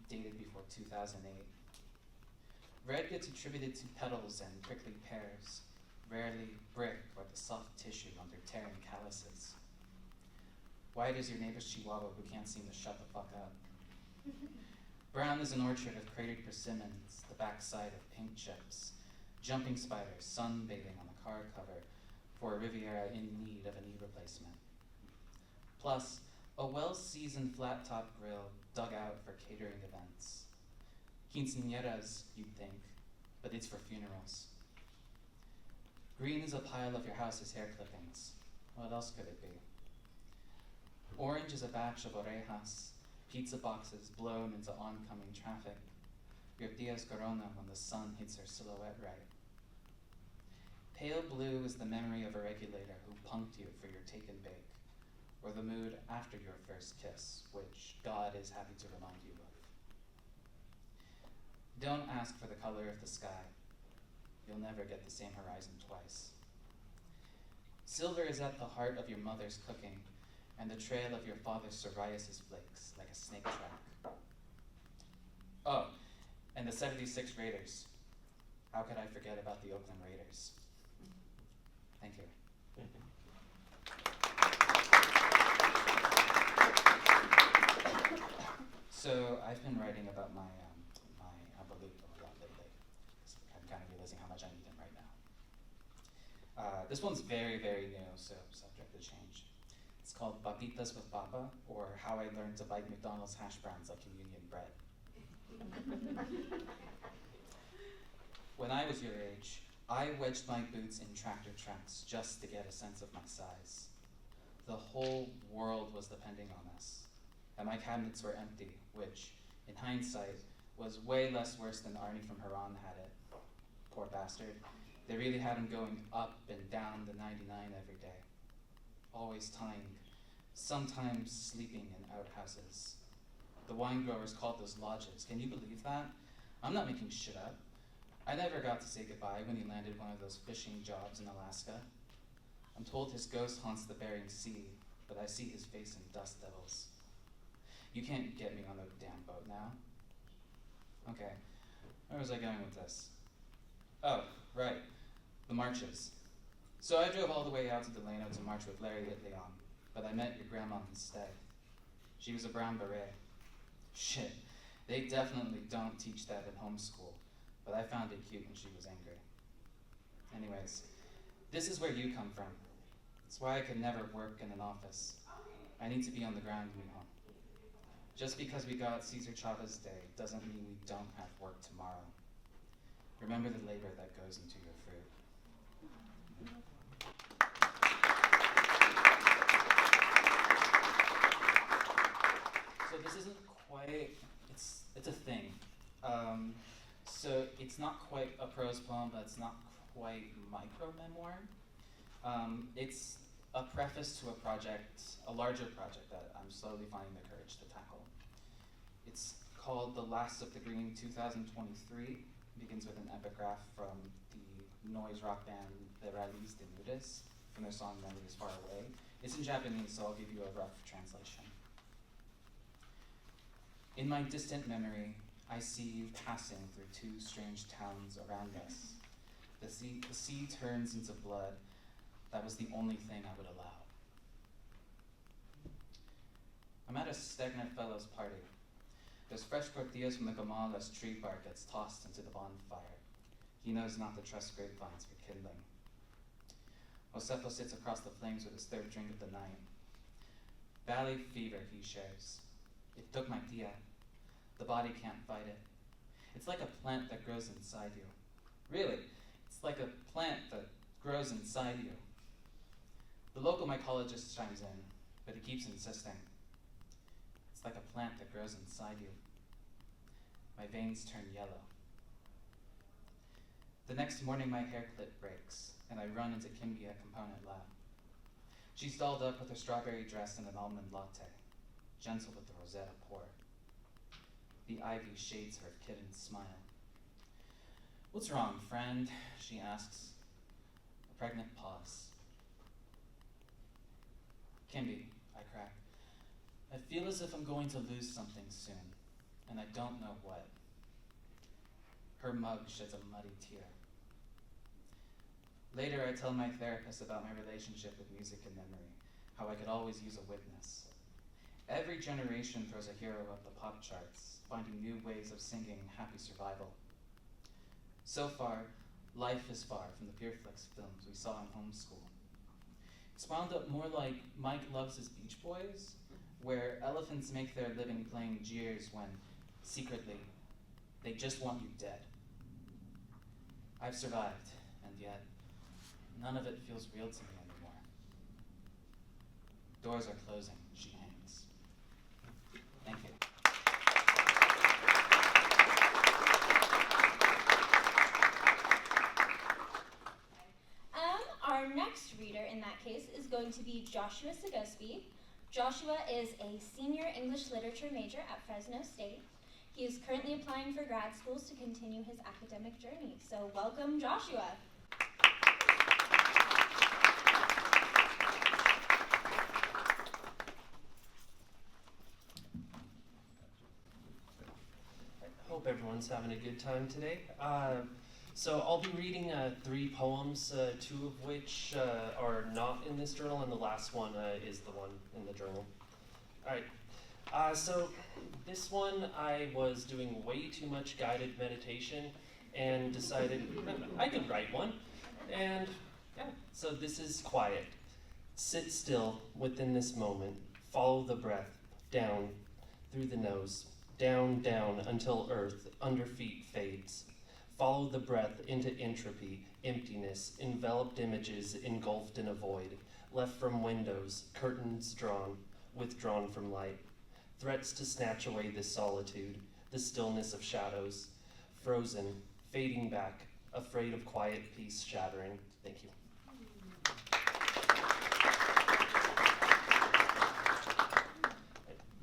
dated before 2008. Red gets attributed to petals and prickly pears, rarely brick or the soft tissue under tearing calluses. White is your neighbor's chihuahua who can't seem to shut the fuck up. Brown is an orchard of cratered persimmons, the backside of pink chips, jumping spiders sunbathing on the car cover for a Riviera in need of a knee replacement. Plus, a well-seasoned flat-top grill dug out for catering events. Quinceañeras, you'd think, but it's for funerals. Green is a pile of your house's hair clippings. What else could it be? Orange is a batch of orejas, pizza boxes blown into oncoming traffic. Your tia's corona when the sun hits her silhouette right. Pale blue is the memory of a regulator who punked you for your take and bake, or the mood after your first kiss, which God is happy to remind you of. Don't ask for the color of the sky. You'll never get the same horizon twice. Silver is at the heart of your mother's cooking, and the trail of your father's psoriasis flakes like a snake track. Oh, and the 76 Raiders. How could I forget about the Oakland Raiders? Thank you. So I've been writing about my abuelito a lot lately. I'm kind of realizing how much I need him right now. This one's very, very new, so subject to change. It's called Papitas with Papa, or How I Learned to Bite McDonald's Hash Browns Like Communion Bread. When I was your age, I wedged my boots in tractor tracks just to get a sense of my size. The whole world was depending on us, and my cabinets were empty, which, in hindsight, was way less worse than Arnie from Haran had it. Poor bastard. They really had him going up and down the 99 every day. Always tying, sometimes sleeping in outhouses. The wine growers called those lodges. Can you believe that? I'm not making shit up. I never got to say goodbye when he landed one of those fishing jobs in Alaska. I'm told his ghost haunts the Bering Sea, but I see his face in dust devils. You can't get me on a damn boat now. Okay, where was I going with this? Oh, right, the marches. So I drove all the way out to Delano to march with Larry Leon, but I met your grandma instead. She was a brown beret. Shit, they definitely don't teach that in homeschool, but I found it cute when she was angry. Anyways, this is where you come from. It's why I could never work in an office. I need to be on the ground, mijo. Just because we got Cesar Chavez Day doesn't mean we don't have work tomorrow. Remember the labor that goes into your fruit. So this isn't quite, it's a thing. So it's not quite a prose poem, but it's not quite micro-memoir. It's a preface to a project, a larger project that I'm slowly finding the courage to tackle. It's called The Last of the Green 2023. Begins with an epigraph from the noise rock band Valadez from their song Memories Far Away. It's in Japanese, so I'll give you a rough translation. In my distant memory, I see you passing through two strange towns around us. The sea turns into blood. That was the only thing I would allow. I'm at a stagnant fellows party. There's fresh tortillas from the gamal as tree bark gets tossed into the bonfire. He knows not to trust grapevines for kindling. Josefo sits across the flames with his third drink of the night. Valley fever, he shares. It took my tia. The body can't fight it. It's like a plant that grows inside you. Really, it's like a plant that grows inside you. The local mycologist chimes in, but he keeps insisting. It's like a plant that grows inside you. My veins turn yellow. The next morning, my hair clip breaks, and I run into Kimby at Component Lab. She's dolled up with her strawberry dress and an almond latte, gentle with the Rosetta pour. The ivy shades her kitten smile. What's wrong, friend? She asks. A pregnant pause. Kimby, I crack. I feel as if I'm going to lose something soon, and I don't know what. Her mug sheds a muddy tear. Later, I tell my therapist about my relationship with music and memory, how I could always use a witness. Every generation throws a hero up the pop charts, finding new ways of singing happy survival. So far, Life is Far from the Beerflix films we saw in homeschool. It's wound up more like Mike Loves His Beach Boys, where elephants make their living playing jeers when, secretly, they just want you dead. I've survived, and yet, none of it feels real to me anymore. Doors are closing, she hangs. Thank you. Our next reader in that case is going to be Joshua Sagouspe. Joshua is a senior English literature major at Fresno State. He is currently applying for grad schools to continue his academic journey. So welcome, Joshua. Hope everyone's having a good time today. So I'll be reading 3 poems, 2 of which are not in this journal, and the last one is the one in the journal. All right. So this one, I was doing way too much guided meditation and decided I could write one. And yeah, so this is quiet. Sit still within this moment. Follow the breath down through the nose. Down, down, until earth under feet fades. Follow the breath into entropy, emptiness, enveloped images engulfed in a void, left from windows, curtains drawn, withdrawn from light. Threats to snatch away this solitude, the stillness of shadows, frozen, fading back, afraid of quiet peace shattering. Thank you.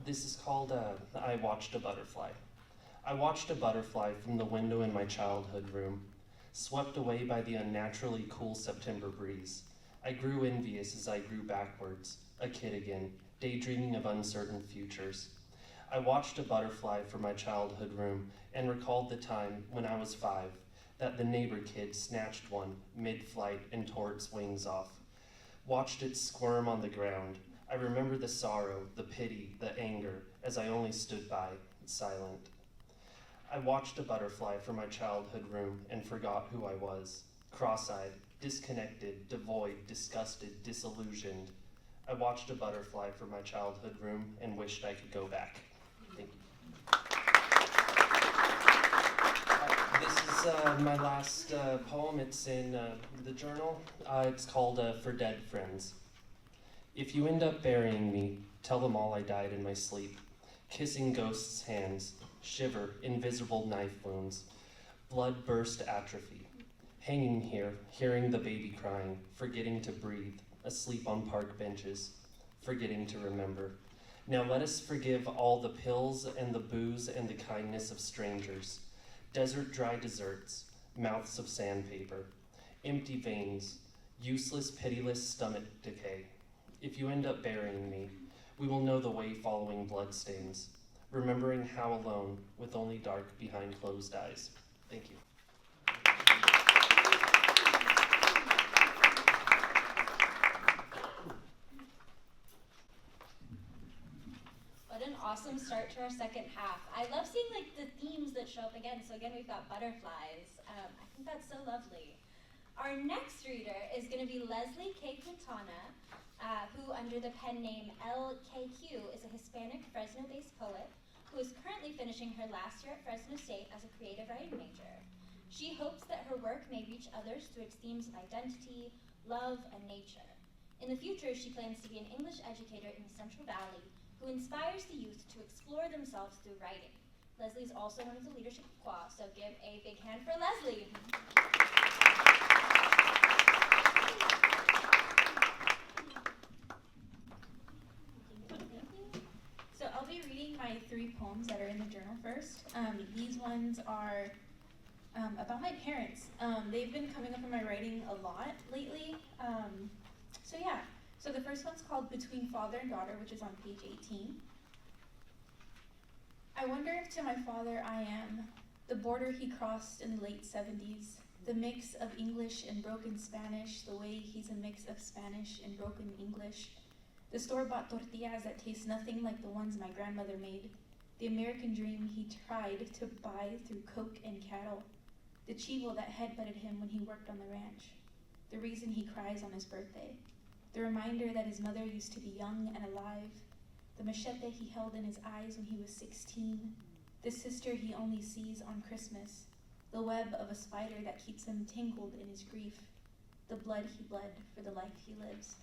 This is called I Watched a Butterfly. I watched a butterfly from the window in my childhood room, swept away by the unnaturally cool September breeze. I grew envious as I grew backwards, a kid again, daydreaming of uncertain futures. I watched a butterfly from my childhood room and recalled the time when I was 5 that the neighbor kid snatched one mid-flight and tore its wings off. Watched it squirm on the ground. I remember the sorrow, the pity, the anger, as I only stood by, silent. I watched a butterfly from my childhood room and forgot who I was. Cross-eyed, disconnected, devoid, disgusted, disillusioned. I watched a butterfly from my childhood room and wished I could go back. Thank you. This is my last poem. It's in the journal. It's called For Dead Friends. If you end up burying me, tell them all I died in my sleep. Kissing ghosts' hands, shiver, invisible knife wounds, blood burst atrophy. Hanging here, hearing the baby crying, forgetting to breathe, asleep on park benches, forgetting to remember. Now let us forgive all the pills and the booze and the kindness of strangers, desert dry desserts, mouths of sandpaper, empty veins, useless, pitiless stomach decay. If you end up burying me, we will know the way following bloodstains, remembering how alone, with only dark behind closed eyes. Thank you. What an awesome start to our second half. I love seeing like the themes that show up again. So again, we've got butterflies. I think that's so lovely. Our next reader is going to be Leslie K. Quintana, who under the pen name LKQ is a Hispanic Fresno-based poet who is currently finishing her last year at Fresno State as a creative writing major. She hopes that her work may reach others through its themes of identity, love, and nature. In the future, she plans to be an English educator in the Central Valley who inspires the youth to explore themselves through writing. Leslie is also one of the leadership of CWAA, so give a big hand for Leslie. So I'll be reading my 3 poems that are in the journal first. These ones are about my parents. They've been coming up in my writing a lot lately. So yeah. So the first one's called Between Father and Daughter, which is on page 18. I wonder if to my father I am the border he crossed in the late 70s, the mix of English and broken Spanish, the way he's a mix of Spanish and broken English, the store-bought tortillas that taste nothing like the ones my grandmother made, the American dream he tried to buy through coke and cattle, the chivo that headbutted him when he worked on the ranch, the reason he cries on his birthday, the reminder that his mother used to be young and alive, the machete he held in his eyes when he was 16, the sister he only sees on Christmas, the web of a spider that keeps him tangled in his grief, the blood he bled for the life he lives.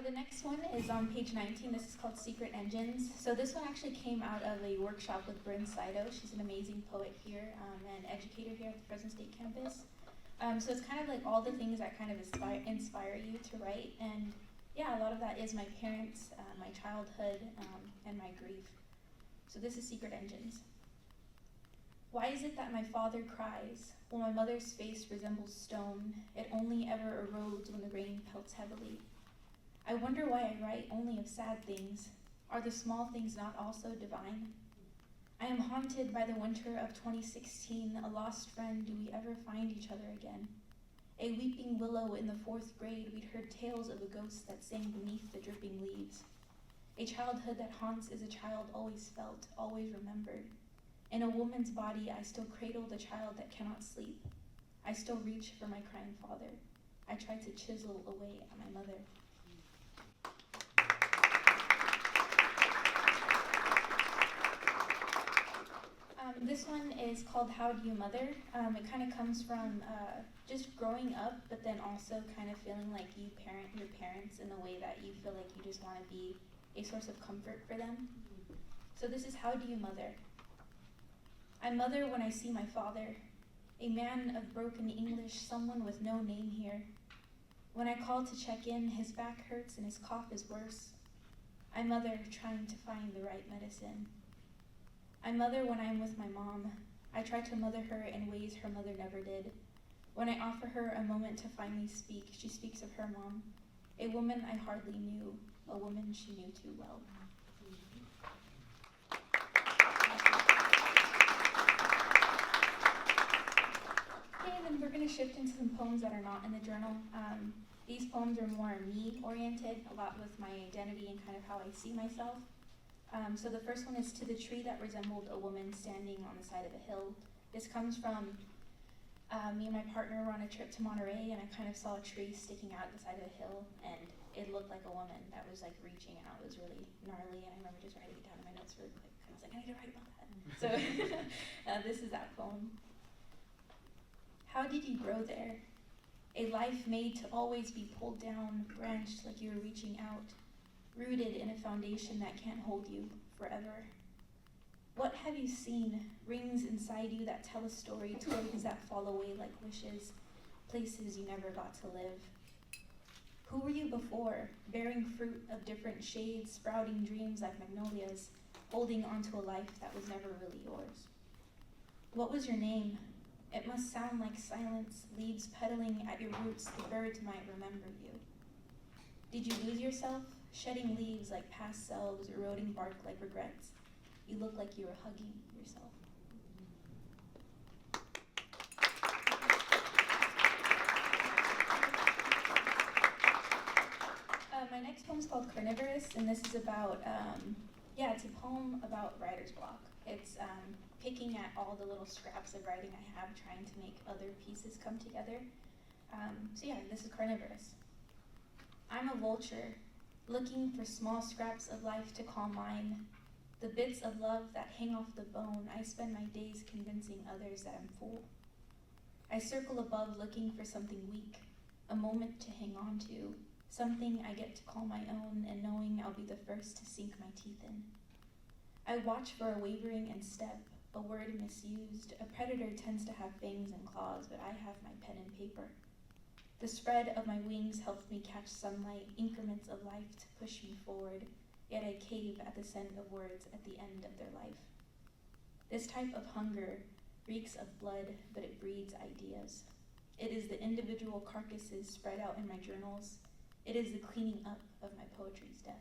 The next one is on page 19. This is called Secret Engines. So this one actually came out of a workshop with Bryn Saito. She's an amazing poet here and educator here at the Fresno State campus. So it's kind of like all the things that kind of inspire you to write. And yeah, a lot of that is my parents, my childhood, and my grief. So this is Secret Engines. Why is it that my father cries while my mother's face resembles stone? It only ever erodes when the rain pelts heavily. I wonder why I write only of sad things. Are the small things not also divine? I am haunted by the winter of 2016, a lost friend, do we ever find each other again? A weeping willow in the 4th grade, we'd heard tales of a ghost that sang beneath the dripping leaves. A childhood that haunts as a child always felt, always remembered. In a woman's body, I still cradle the child that cannot sleep. I still reach for my crying father. I try to chisel away at my mother. This one is called How Do You Mother? It kind of comes from just growing up, but then also kind of feeling like you parent your parents in a way that you feel like you just want to be a source of comfort for them. So this is How Do You Mother? I mother when I see my father, a man of broken English, someone with no name here. When I call to check in, his back hurts and his cough is worse. I mother trying to find the right medicine. I mother when I am with my mom. I try to mother her in ways her mother never did. When I offer her a moment to finally speak, she speaks of her mom, a woman I hardly knew, a woman she knew too well. Okay, then we're going to shift into some poems that are not in the journal. These poems are more me-oriented, a lot with my identity and kind of how I see myself. So the first one is To the Tree That Resembled a Woman Standing on the Side of a Hill. This comes from me and my partner were on a trip to Monterey, and I kind of saw a tree sticking out the side of a hill, and it looked like a woman that was like reaching out. It was really gnarly, and I remember just writing it down in my notes really quick. I was like, I need to write about that. So this is that poem. How did you grow there? A life made to always be pulled down, branched like you were reaching out, rooted in a foundation that can't hold you forever. What have you seen? Rings inside you that tell a story, twigs that fall away like wishes, places you never got to live. Who were you before, bearing fruit of different shades, sprouting dreams like magnolias, holding onto a life that was never really yours? What was your name? It must sound like silence, leaves pedaling at your roots, the birds might remember you. Did you lose yourself, shedding leaves like past selves, eroding bark like regrets? You look like you were hugging yourself. My next poem is called Carnivorous, and this is about, it's a poem about writer's block. It's picking at all the little scraps of writing I have, trying to make other pieces come together. This is Carnivorous. I'm a vulture, looking for small scraps of life to call mine. The bits of love that hang off the bone, I spend my days convincing others that I'm full. I circle above looking for something weak, a moment to hang on to, something I get to call my own, and knowing I'll be the first to sink my teeth in. I watch for a wavering and step, a word misused. A predator tends to have fangs and claws, but I have my pen and paper. The spread of my wings helps me catch sunlight, increments of life to push me forward, yet I cave at the scent of words at the end of their life. This type of hunger reeks of blood, but it breeds ideas. It is the individual carcasses spread out in my journals. It is the cleaning up of my poetry's death.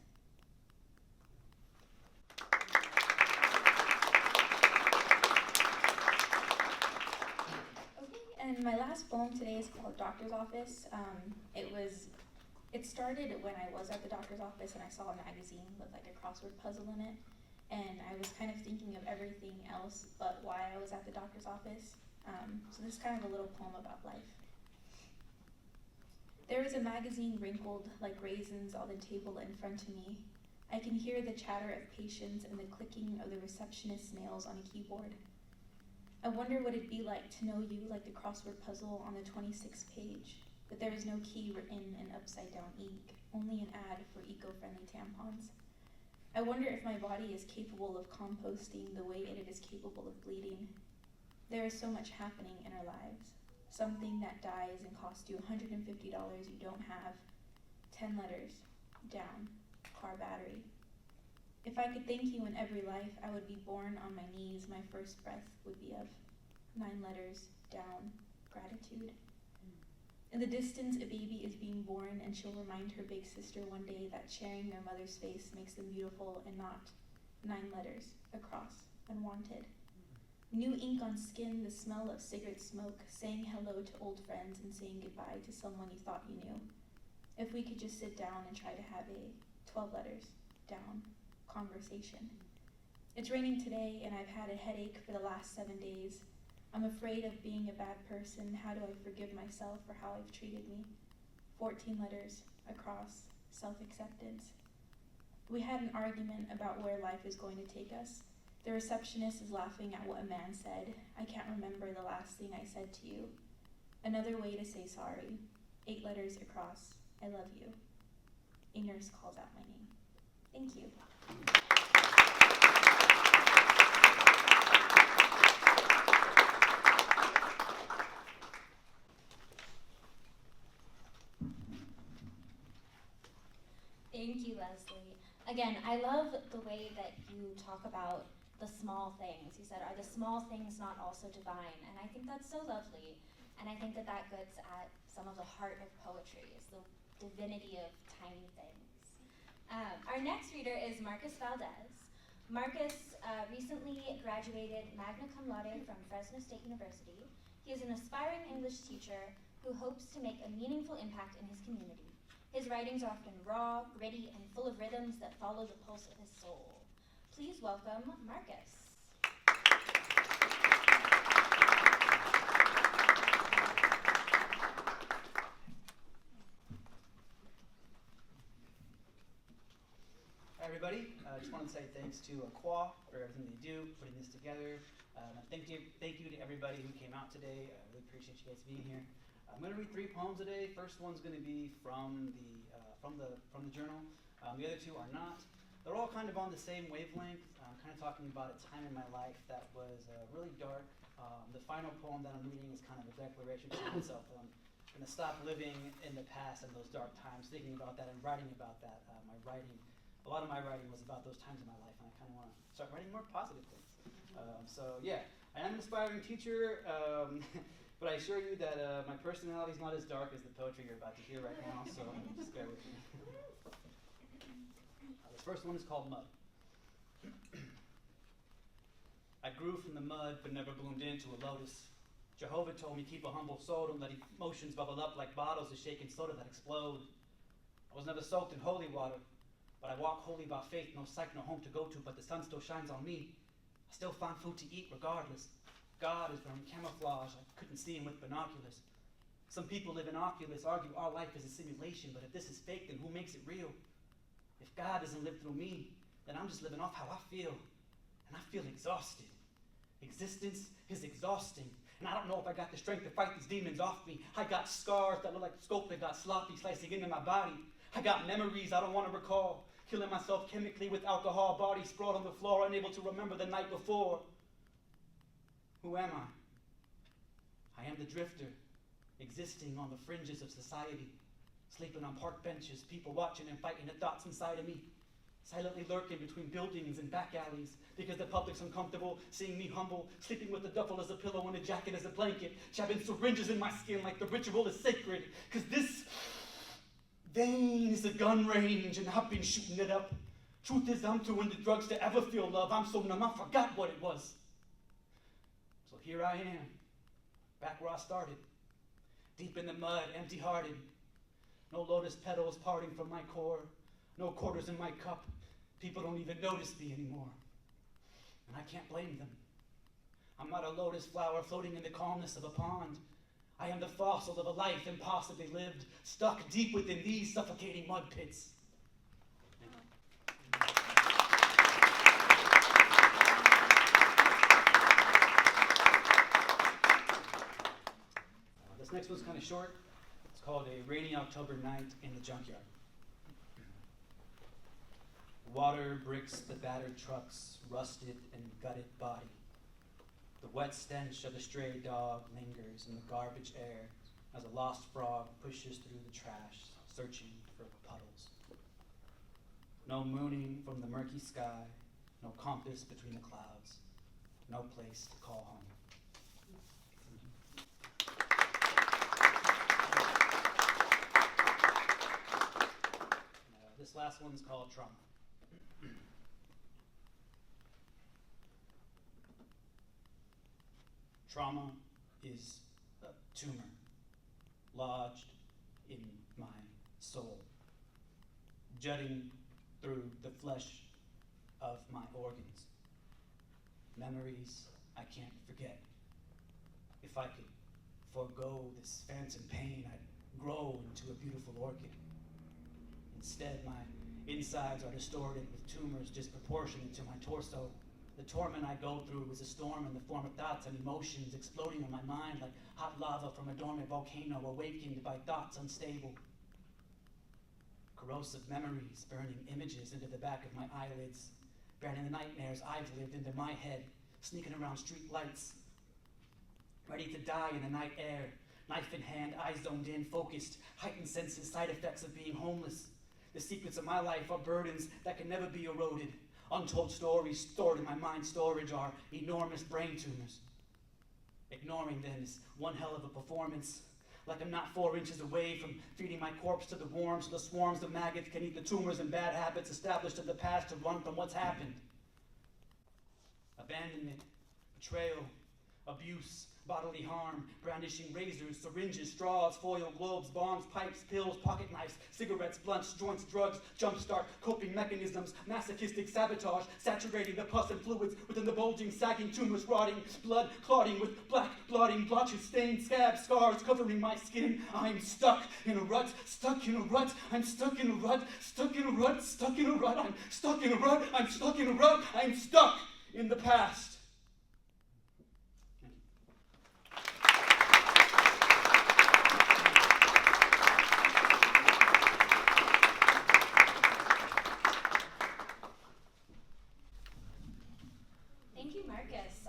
Okay, and my last poem today is called Doctor's Office. It started when I was at the doctor's office and I saw a magazine with like a crossword puzzle in it, and I was kind of thinking of everything else but why I was at the doctor's office. So this is kind of a little poem about life. There is a magazine wrinkled like raisins on the table in front of me. I can hear the chatter of patients and the clicking of the receptionist's nails on a keyboard. I wonder what it'd be like to know you like the crossword puzzle on the 26th page, but there is no key written in upside down ink, only an ad for eco-friendly tampons. I wonder if my body is capable of composting the way it is capable of bleeding. There is so much happening in our lives. Something that dies and costs you $150 you don't have. 10 letters, down, car battery. If I could thank you in every life, I would be born on my knees. My first breath would be of 9 letters, down, gratitude. In the distance, a baby is being born, and she'll remind her big sister one day that sharing their mother's face makes them beautiful and not 9 letters, across, unwanted. New ink on skin, the smell of cigarette smoke, saying hello to old friends and saying goodbye to someone you thought you knew. If we could just sit down and try to have a 12 letters, down, conversation. It's raining today and I've had a headache for the last 7 days. I'm afraid of being a bad person. How do I forgive myself for how I've treated me? 14 letters, across, self-acceptance. We had an argument about where life is going to take us. The receptionist is laughing at what a man said. I can't remember the last thing I said to you. Another way to say sorry. 8 letters across. I love you. A nurse calls out my name. Thank you. Thank you, Leslie. Again, I love the way that you talk about the small things. You said, are the small things not also divine? And I think that's so lovely. And I think that that gets at some of the heart of poetry, is the divinity of tiny things. Our next reader is Marcus Valadez. Marcus recently graduated magna cum laude from Fresno State University. He is an aspiring English teacher who hopes to make a meaningful impact in his community. His writings are often raw, gritty, and full of rhythms that follow the pulse of his soul. Please welcome Marcus. Hi everybody, I just want to say thanks to CWAA for everything they do, putting this together. Thank you to everybody who came out today. I really appreciate you guys being here. I'm going to read 3 poems today. First one's going to be from the journal. The other 2 are not. They're all kind of on the same wavelength. Kind of talking about a time in my life that was really dark. The final poem that I'm reading is kind of a declaration to myself. gonna stop living in the past and those dark times, thinking about that and writing about that. A lot of my writing was about those times in my life, and I kind of want to start writing more positive things. So yeah, I am an aspiring teacher, but I assure you that my personality is not as dark as the poetry you're about to hear right now, so just bear with me. This first one is called Mud. I grew from the mud, but never bloomed into a lotus. Jehovah told me keep a humble soul, don't let emotions bubble up like bottles of shaken soda that explode. I was never soaked in holy water, but I walk holy by faith, no sight, no home to go to, but the sun still shines on me. I still find food to eat regardless. God is wearing camouflage, I couldn't see him with binoculars. Some people live in Oculus, argue our life is a simulation, but if this is fake, then who makes it real? If God doesn't live through me, then I'm just living off how I feel. And I feel exhausted. Existence is exhausting. And I don't know if I got the strength to fight these demons off me. I got scars that look like scope that got sloppy slicing into my body. I got memories I don't want to recall. Killing myself chemically with alcohol, body sprawled on the floor, unable to remember the night before. Who am I? I am the drifter, existing on the fringes of society, sleeping on park benches, people watching and fighting the thoughts inside of me, silently lurking between buildings and back alleys, because the public's uncomfortable, seeing me humble, sleeping with a duffel as a pillow and a jacket as a blanket, jabbing syringes in my skin like the ritual is sacred, because this vein is a gun range and I've been shooting it up. Truth is, I'm too into drugs to ever feel love. I'm so numb, I forgot what it was. So here I am, back where I started, deep in the mud, empty-hearted. No lotus petals parting from my core, no quarters in my cup. People don't even notice me anymore, and I can't blame them. I'm not a lotus flower floating in the calmness of a pond. I am the fossil of a life impossibly lived, stuck deep within these suffocating mud pits. This next one's kind of short. It's called A Rainy October Night in the Junkyard. Water bricks the battered truck's rusted and gutted body. The wet stench of a stray dog lingers in the garbage air as a lost frog pushes through the trash, searching for puddles. No mooning from the murky sky, no compass between the clouds, no place to call home. This last one's called Trauma. Trauma is a tumor lodged in my soul, jutting through the flesh of my organs. Memories I can't forget. If I could forego this phantom pain, I'd grow into a beautiful orchid. Instead, my insides are distorted with tumors disproportionate to my torso. The torment I go through is a storm in the form of thoughts and emotions exploding on my mind like hot lava from a dormant volcano awakened by thoughts unstable. Corrosive memories burning images into the back of my eyelids, burning the nightmares I've lived into my head, sneaking around street lights, ready to die in the night air, knife in hand, eyes zoned in, focused, heightened senses, side effects of being homeless. The secrets of my life are burdens that can never be eroded. Untold stories stored in my mind storage are enormous brain tumors. Ignoring them is one hell of a performance. Like I'm not 4 inches away from feeding my corpse to the worms so the swarms of maggots can eat the tumors and bad habits established in the past to run from what's happened. Abandonment, betrayal, abuse, bodily harm, brandishing razors, syringes, straws, foil, globes, bombs, pipes, pills, pocket knives, cigarettes, blunts, joints, drugs, jumpstart, coping mechanisms, masochistic sabotage, saturating the pus and fluids within the bulging, sagging tumors, rotting, blood clotting with black blotting, blotches, stains, scabs, scars covering my skin. I'm stuck in a rut, stuck in a rut, I'm stuck in a rut, stuck in a rut, stuck in a rut, I'm stuck in a rut, I'm stuck in a rut, I'm stuck in the past.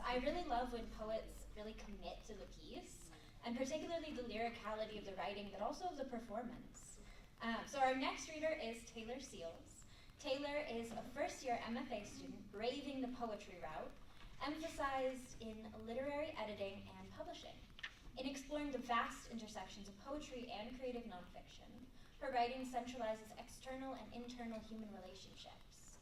I really love when poets really commit to the piece, and particularly the lyricality of the writing, but also of the performance. So our next reader is Taylor Seals. Taylor is a first-year MFA student braving the poetry route, emphasized in literary editing and publishing. In exploring the vast intersections of poetry and creative nonfiction, her writing centralizes external and internal human relationships.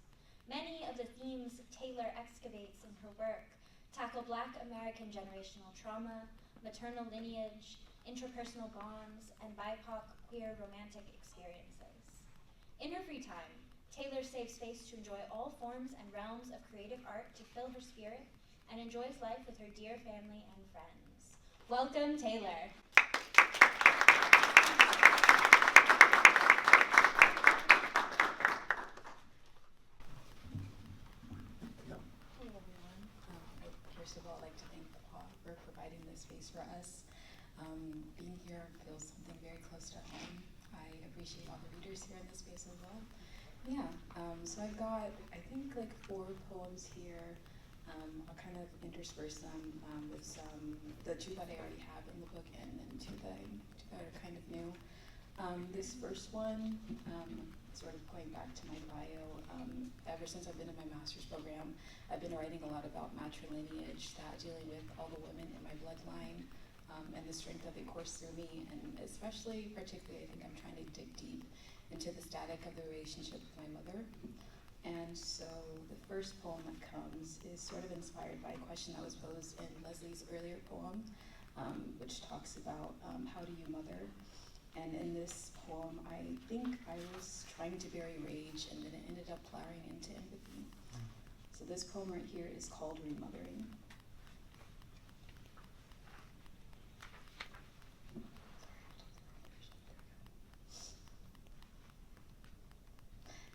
Many of the themes Taylor excavates in her work tackle Black American generational trauma, maternal lineage, interpersonal bonds, and BIPOC queer romantic experiences. In her free time, Taylor saves space to enjoy all forms and realms of creative art to fill her spirit and enjoys life with her dear family and friends. Welcome, Taylor. Hello, everyone. First of all, I'd like to thank CWAA for providing this space for us. Being here feels something very close to home. I appreciate all the readers here in this space as well. Yeah, so I've got, I think, like 4 poems here. I'll kind of intersperse them with the 2 that I already have in the book and 2 that are kind of new. This first one, sort of going back to my bio, ever since I've been in my master's program, I've been writing a lot about matrilineage, that dealing with all the women in my bloodline, and the strength that they course through me, and particularly, I think I'm trying to dig deep into the static of the relationship with my mother. And so the first poem that comes is sort of inspired by a question that was posed in Leslie's earlier poem, which talks about how do you mother? And in this poem, I think I was trying to bury rage, and then it ended up flowering into empathy. So this poem right here is called Remothering.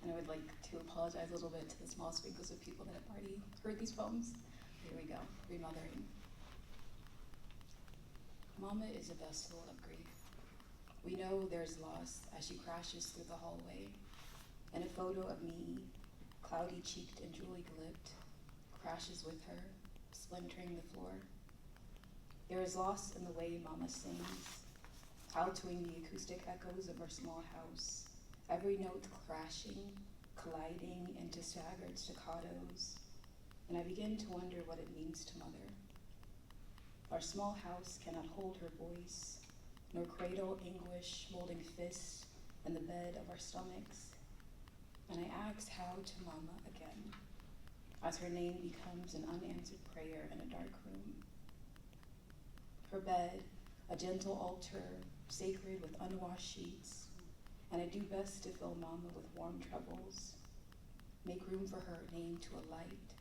And I would like to apologize a little bit to the small sprinkles of people that have already heard these poems. Here we go, Remothering. Mama is a vessel of grief. We know there's loss as she crashes through the hallway, and a photo of me, cloudy-cheeked and jewelry-lipped, crashes with her, splintering the floor. There is loss in the way Mama sings, altoing the acoustic echoes of our small house, every note crashing, colliding into staggered staccatos, and I begin to wonder what it means to mother. Our small house cannot hold her voice, nor cradle anguish molding fists in the bed of our stomachs, and I ask how to Mama again, as her name becomes an unanswered prayer in a dark room. Her bed, a gentle altar, sacred with unwashed sheets, and I do best to fill Mama with warm trebles, make room for her name to alight,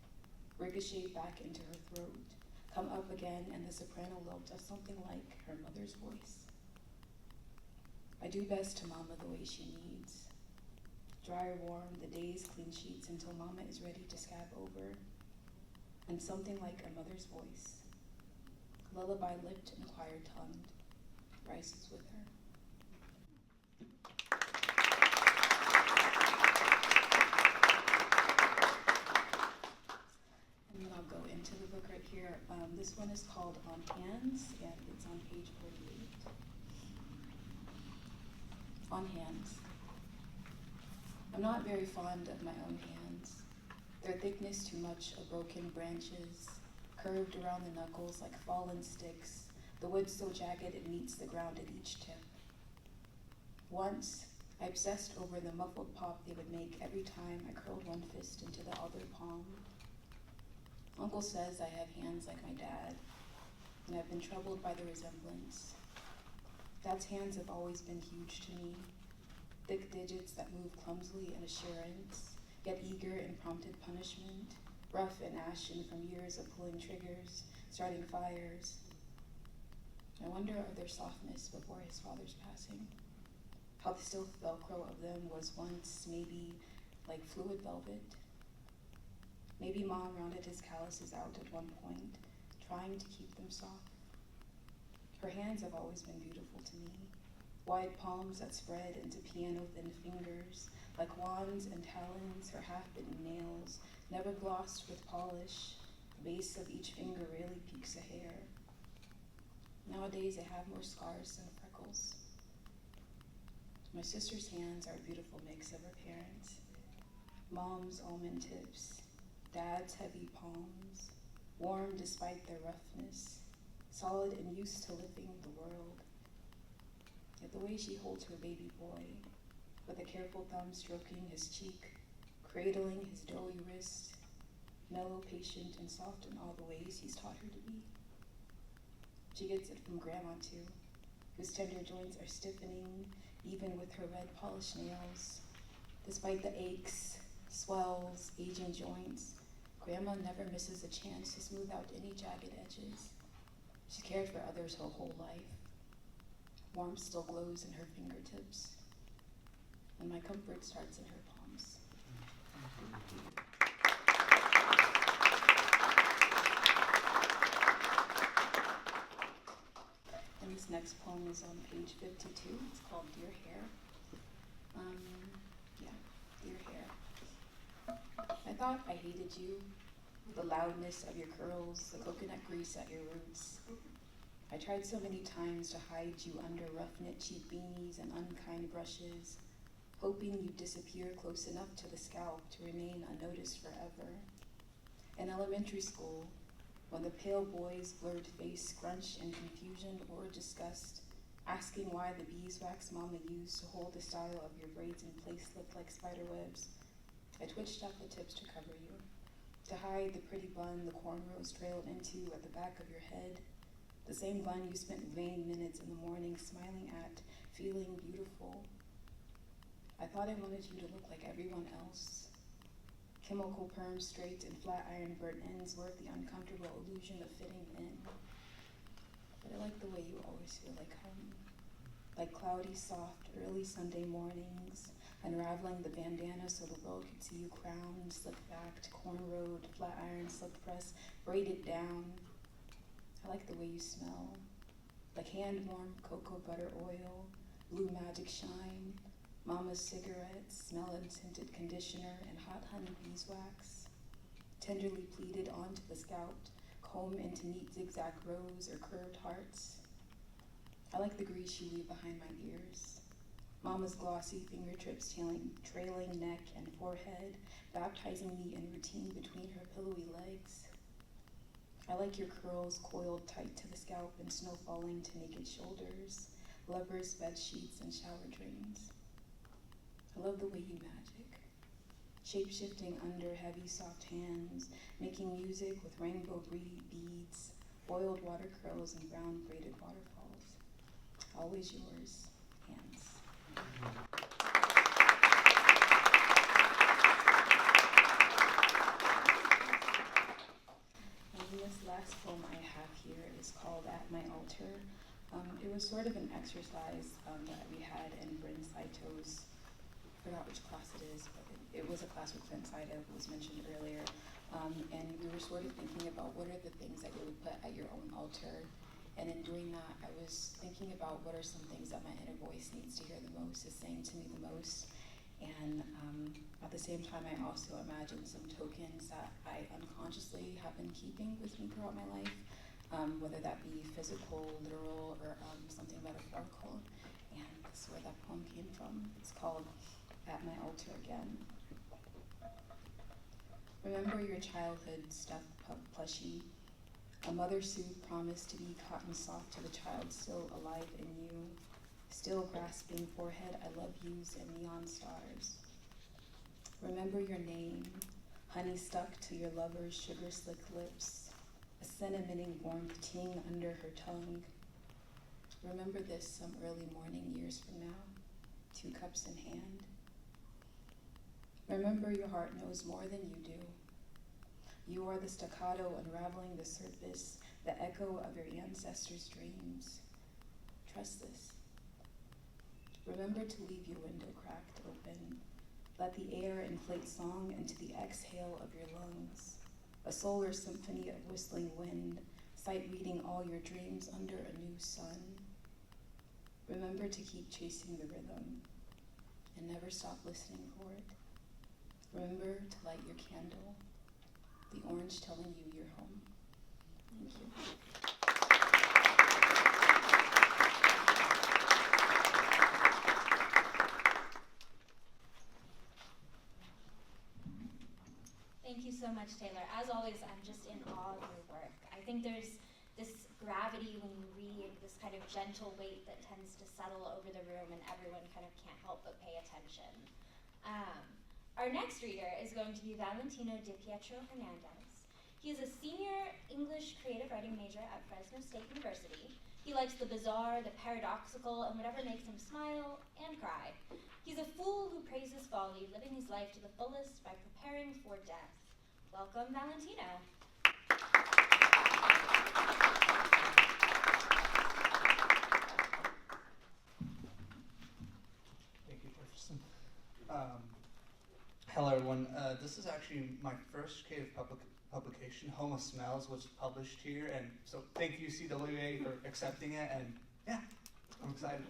ricochet back into her throat, come up again, and the soprano lilt of something like her mother's voice. I do best to Mama the way she needs. Dry or warm, the day's clean sheets until Mama is ready to scab over, and something like a mother's voice, lullaby-lipped and choir-tongued, rises with her. And then I'll go into the book right here. This one is called On Hands, and it's on page 48. On hands. I'm not very fond of my own hands. Their thickness too much of broken branches, curved around the knuckles like fallen sticks, the wood so jagged it meets the ground at each tip. Once, I obsessed over the muffled pop they would make every time I curled one fist into the other palm. Uncle says I have hands like my dad, and I've been troubled by the resemblance. Dad's hands have always been huge to me, thick digits that move clumsily in assurance, yet eager in prompted punishment, rough and ashen from years of pulling triggers, starting fires. I wonder of their softness before his father's passing, how the still Velcro of them was once maybe like fluid velvet. Maybe Mom rounded his calluses out at one point, trying to keep them soft. Her hands have always been beautiful to me, wide palms that spread into piano-thin fingers, like wands and talons, her half-bitten nails, never glossed with polish. The base of each finger rarely peaks a hair. Nowadays, I have more scars than freckles. My sister's hands are a beautiful mix of her parents. Mom's almond tips, dad's heavy palms, warm despite their roughness, solid and used to living the world. Yet the way she holds her baby boy, with a careful thumb stroking his cheek, cradling his doughy wrist, mellow, patient, and soft in all the ways he's taught her to be. She gets it from Grandma too, whose tender joints are stiffening, even with her red polished nails. Despite the aches, swells, aging joints, Grandma never misses a chance to smooth out any jagged edges. She's cared for others her whole life. Warmth still glows in her fingertips, and my comfort starts in her palms. And this next poem is on page 52. It's called Dear Hair. Dear Hair. I thought I hated you, the loudness of your curls, the coconut grease at your roots. I tried so many times to hide you under rough knit cheap beanies and unkind brushes, hoping you'd disappear close enough to the scalp to remain unnoticed forever. In elementary school, when the pale boy's blurred face scrunched in confusion or disgust, asking why the beeswax mama used to hold the style of your braids in place looked like spider webs, I twitched up the tips to cover you, to hide the pretty bun the cornrows trailed into at the back of your head, the same bun you spent vain minutes in the morning smiling at, feeling beautiful. I thought I wanted you to look like everyone else. Chemical perm straight and flat iron burnt ends worth the uncomfortable illusion of fitting in. But I like the way you always feel like home. Like cloudy, soft, early Sunday mornings, unraveling the bandana so the world could see you crowned, slick-backed, cornrowed, flat iron, slip press, braided down. I like the way you smell, like hand-warm cocoa butter oil, blue magic shine, mama's cigarettes, smell-scented conditioner, and hot honey beeswax, tenderly pleated onto the scalp, comb into neat zigzag rows or curved hearts. I like the grease you leave behind my ears, mama's glossy fingertips trailing neck and forehead, baptizing me in routine between her pillowy legs. I like your curls coiled tight to the scalp and snow falling to naked shoulders, lovers' bed sheets and shower drains. I love the way you magic, shape-shifting under heavy soft hands, making music with rainbow beads, boiled water curls and brown braided waterfalls. Always yours, hands. This last poem I have here is called At My Altar. It was sort of an exercise that we had in Bryn Saito's, I forgot which class it is, but it was a class with Bryn Saito, who was mentioned earlier. And we were sort of thinking about what are the things that you would put at your own altar. And in doing that, I was thinking about what are some things that my inner voice needs to hear the most, is saying to me the most. And at the same time, I also imagined some tokens that I unconsciously have been keeping with me throughout my life, whether that be physical, literal, or something metaphorical. And this is where that poem came from. It's called At My Altar Again. Remember your childhood stuffed plushie, a mother suit promised to be cotton soft to the child still alive in you, still grasping forehead I love yous and neon stars. Remember your name, honey stuck to your lover's sugar slick lips, a cinnamoning warmth ting under her tongue. Remember this some early morning years from now, 2 cups in hand. Remember your heart knows more than you do. You are the staccato unraveling the surface, the echo of your ancestors' dreams. Trust this. Remember to leave your window cracked open. Let the air inflate song into the exhale of your lungs. A solar symphony of whistling wind, sight reading all your dreams under a new sun. Remember to keep chasing the rhythm and never stop listening for it. Remember to light your candle, the orange telling you you're home. Thank you. much, Taylor. As always, I'm just in awe of your work. I think there's this gravity when you read, this kind of gentle weight that tends to settle over the room and everyone kind of can't help but pay attention. Our next reader is going to be Valentino de Pietro Hernandez. He is a senior English creative writing major at Fresno State University. He likes the bizarre, the paradoxical, and whatever makes him smile and cry. He's a fool who praises folly, living his life to the fullest by preparing for death. Welcome, Valentino. Thank you, Jefferson. Hello, everyone. This is actually my first creative publication, Homo Smells, was published here, and so thank you, CWAA, for accepting it, and yeah, I'm excited.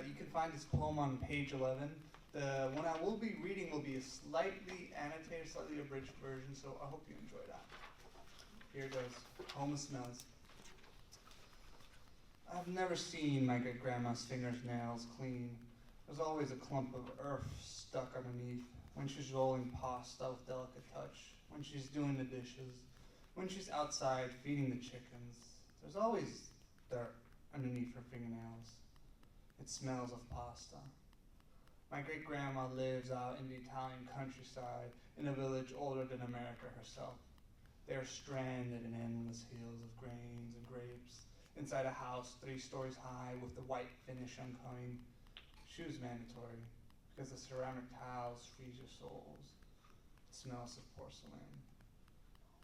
You can find this poem on page 11. The one I will be reading will be a slightly annotated, slightly abridged version, so I hope you enjoy that. Here it goes, Homo Smells. I've never seen my great-grandma's fingernails clean. There's always a clump of earth stuck underneath when she's rolling pasta with delicate touch, when she's doing the dishes, when she's outside feeding the chickens. There's always dirt underneath her fingernails. It smells of pasta. My great-grandma lives out in the Italian countryside in a village older than America herself. They are stranded in endless hills of grains and grapes, inside a house 3 stories high with the white finish uncoming. Shoes mandatory, because the ceramic tiles freeze your souls. It smells of porcelain.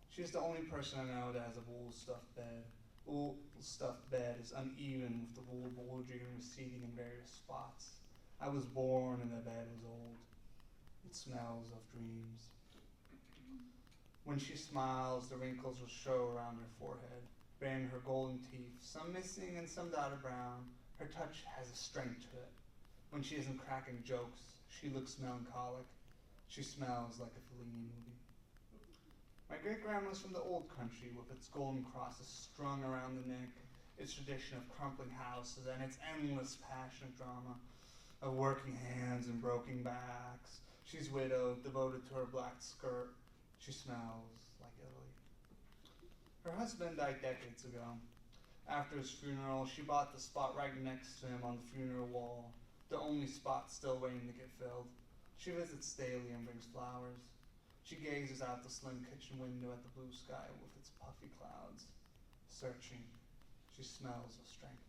She's the only person I know that has a wool stuffed bed. Wool stuffed bed is uneven with the wool bulging and receding in various spots. I was born and the bed was old. It smells of dreams. When she smiles, the wrinkles will show around her forehead, bearing her golden teeth, some missing and some dotted brown. Her touch has a strength to it. When she isn't cracking jokes, she looks melancholic. She smells like a Fellini movie. My great-grandma's from the old country with its golden crosses strung around the neck, its tradition of crumpling houses, and its endless passionate drama of working hands and broken backs. She's widowed, devoted to her black skirt. She smells like Italy. Her husband died decades ago. After his funeral, she bought the spot right next to him on the funeral wall, the only spot still waiting to get filled. She visits daily and brings flowers. She gazes out the slim kitchen window at the blue sky with its puffy clouds. Searching, she smells of strength.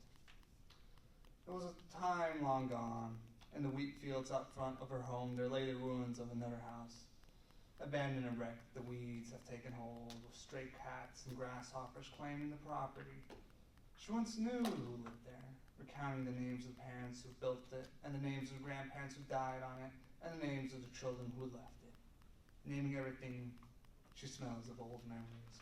It was a time long gone. In the wheat fields out front of her home, there lay the ruins of another house. Abandoned and wrecked, the weeds have taken hold, with stray cats and grasshoppers claiming the property. She once knew who lived there, recounting the names of the parents who built it, and the names of the grandparents who died on it, and the names of the children who left it. Naming everything, she smells of old memories.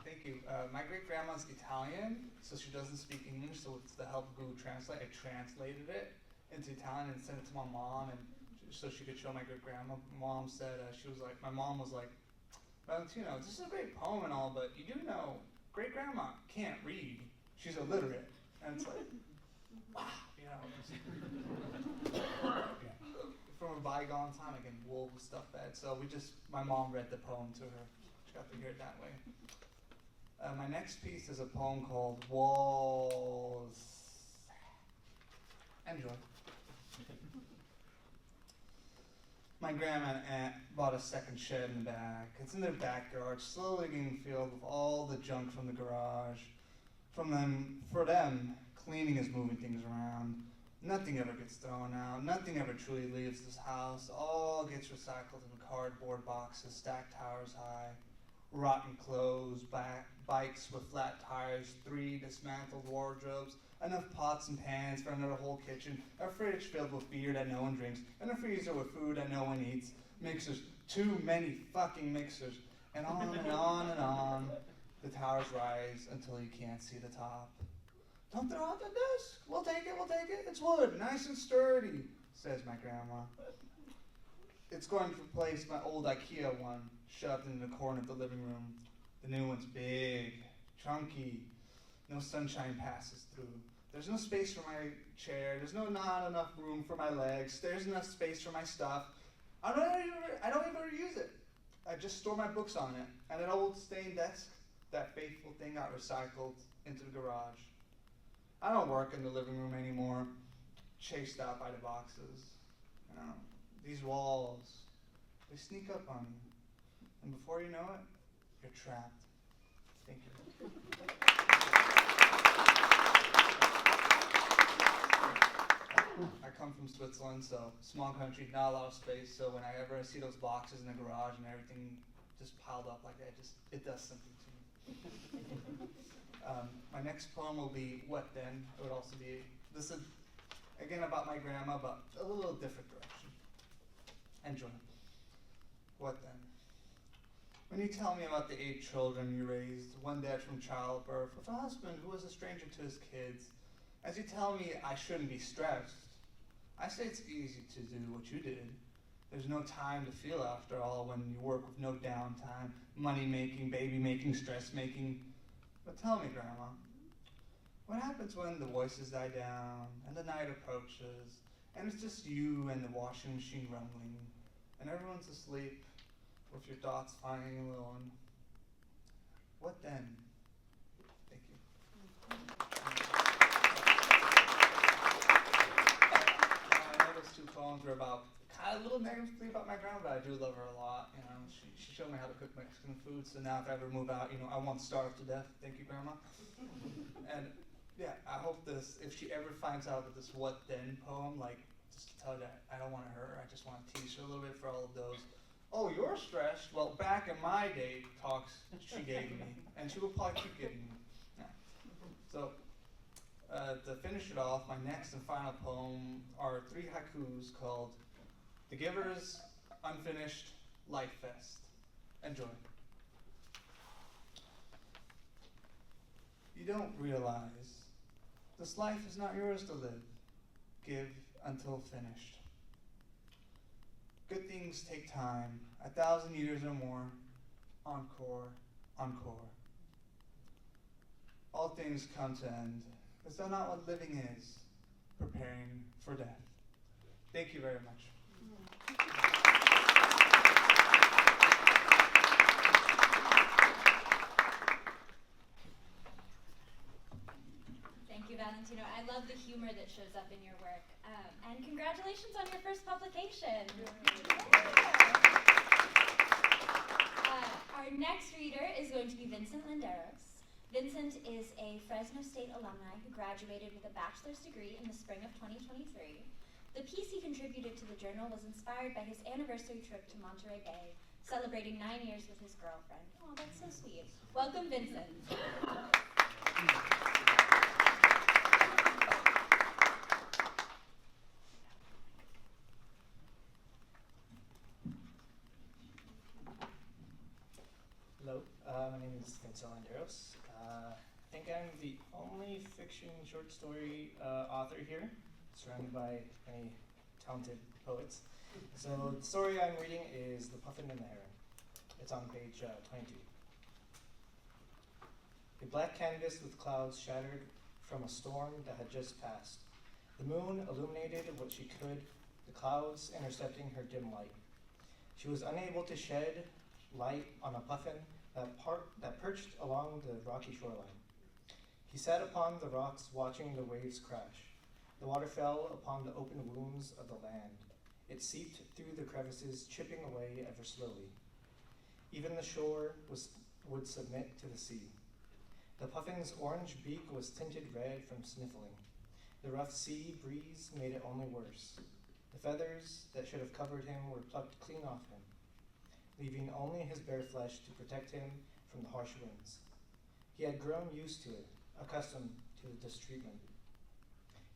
Thank you. My great-grandma's Italian, so she doesn't speak English, so with the help of Google Translate, I translated it into Italian and sent it to my mom, and so she could show my great-grandma. Mom said, my mom was like, Valentino, this is a great poem and all, but you do know, great-grandma can't read. She's illiterate. And it's like, wow, from a bygone time, again, wool was stuffed bed. So my mom read the poem to her. She got to hear it that way. My next piece is a poem called Walls. Enjoy. My grandma and aunt bought a second shed in the back. It's in their backyard, slowly getting filled with all the junk from the garage. For them, cleaning is moving things around. Nothing ever gets thrown out. Nothing ever truly leaves this house. All gets recycled in cardboard boxes stacked towers high. Rotten clothes, bikes with flat tires, 3 dismantled wardrobes, enough pots and pans for another whole kitchen, a fridge filled with beer that no one drinks, and a freezer with food that no one eats, mixers, too many fucking mixers, and on and on and on. The towers rise until you can't see the top. Don't throw out the disc. We'll take it. It's wood, nice and sturdy, says my grandma. It's going to replace my old IKEA one, shoved in the corner of the living room. The new one's big, chunky. No sunshine passes through. There's no space for my chair. There's not enough room for my legs. There's enough space for my stuff. I don't even use it. I just store my books on it. And an old stained desk, that faithful thing got recycled into the garage. I don't work in the living room anymore, chased out by the boxes. You know, these walls, they sneak up on you. And before you know it, you're trapped. Thank you. I come from Switzerland, so small country, not a lot of space. So whenever I see those boxes in the garage and everything just piled up like that, it does something to me. My next poem will be What Then? It would also be, this is again about my grandma, but a little different direction. Enjoy. What then? When you tell me about the 8 children you raised, one dead from childbirth, with a husband who was a stranger to his kids, as you tell me I shouldn't be stressed, I say it's easy to do what you did. There's no time to feel after all when you work with no downtime, money making, baby making, stress making. But tell me, Grandma, what happens when the voices die down and the night approaches and it's just you and the washing machine rumbling and everyone's asleep with your thoughts flying alone? What then? Thank you. I know those 2 poems were about kind of a little negatively about my grandma, but I do love her a lot. You know, she showed me how to cook Mexican food, so now if I ever move out, you know, I won't starve to death. Thank you, Grandma. And yeah, I hope this, if she ever finds out that this What Then poem, like, just to tell her that I don't want to hurt her, I just want to tease her a little bit for all of those. Oh, you're stressed? Well, back in my day, talks she gave me, and she will probably keep giving me. Yeah. So, to finish it off, my next and final poem are 3 haikus called The Giver's Unfinished Life Fest. Enjoy. You don't realize this life is not yours to live. Give until finished. Good things take time, 1,000 years or more. Encore, encore. All things come to end. Is that not what living is? Preparing for death. Thank you very much. Thank you, Valentino. I love the humor that shows up in your work. And congratulations on your first publication. Our next reader is going to be Vincent Landeros. Vincent is a Fresno State alumni who graduated with a bachelor's degree in the spring of 2023. The piece he contributed to the journal was inspired by his anniversary trip to Monterey Bay, celebrating 9 years with his girlfriend. Oh, that's so sweet. Welcome, Vincent. Hello, my name is Vincent Landeros. I think I'm the only fiction short story author here, surrounded by many talented poets. So the story I'm reading is The Puffin and the Heron. It's on page 22. A black canvas with clouds shattered from a storm that had just passed. The moon illuminated what she could, the clouds intercepting her dim light. She was unable to shed light on a puffin that perched along the rocky shoreline. He sat upon the rocks watching the waves crash. The water fell upon the open wounds of the land. It seeped through the crevices, chipping away ever slowly. Even the shore would submit to the sea. The puffin's orange beak was tinted red from sniffling. The rough sea breeze made it only worse. The feathers that should have covered him were plucked clean off him, leaving only his bare flesh to protect him from the harsh winds. He had grown used to it, accustomed to this treatment.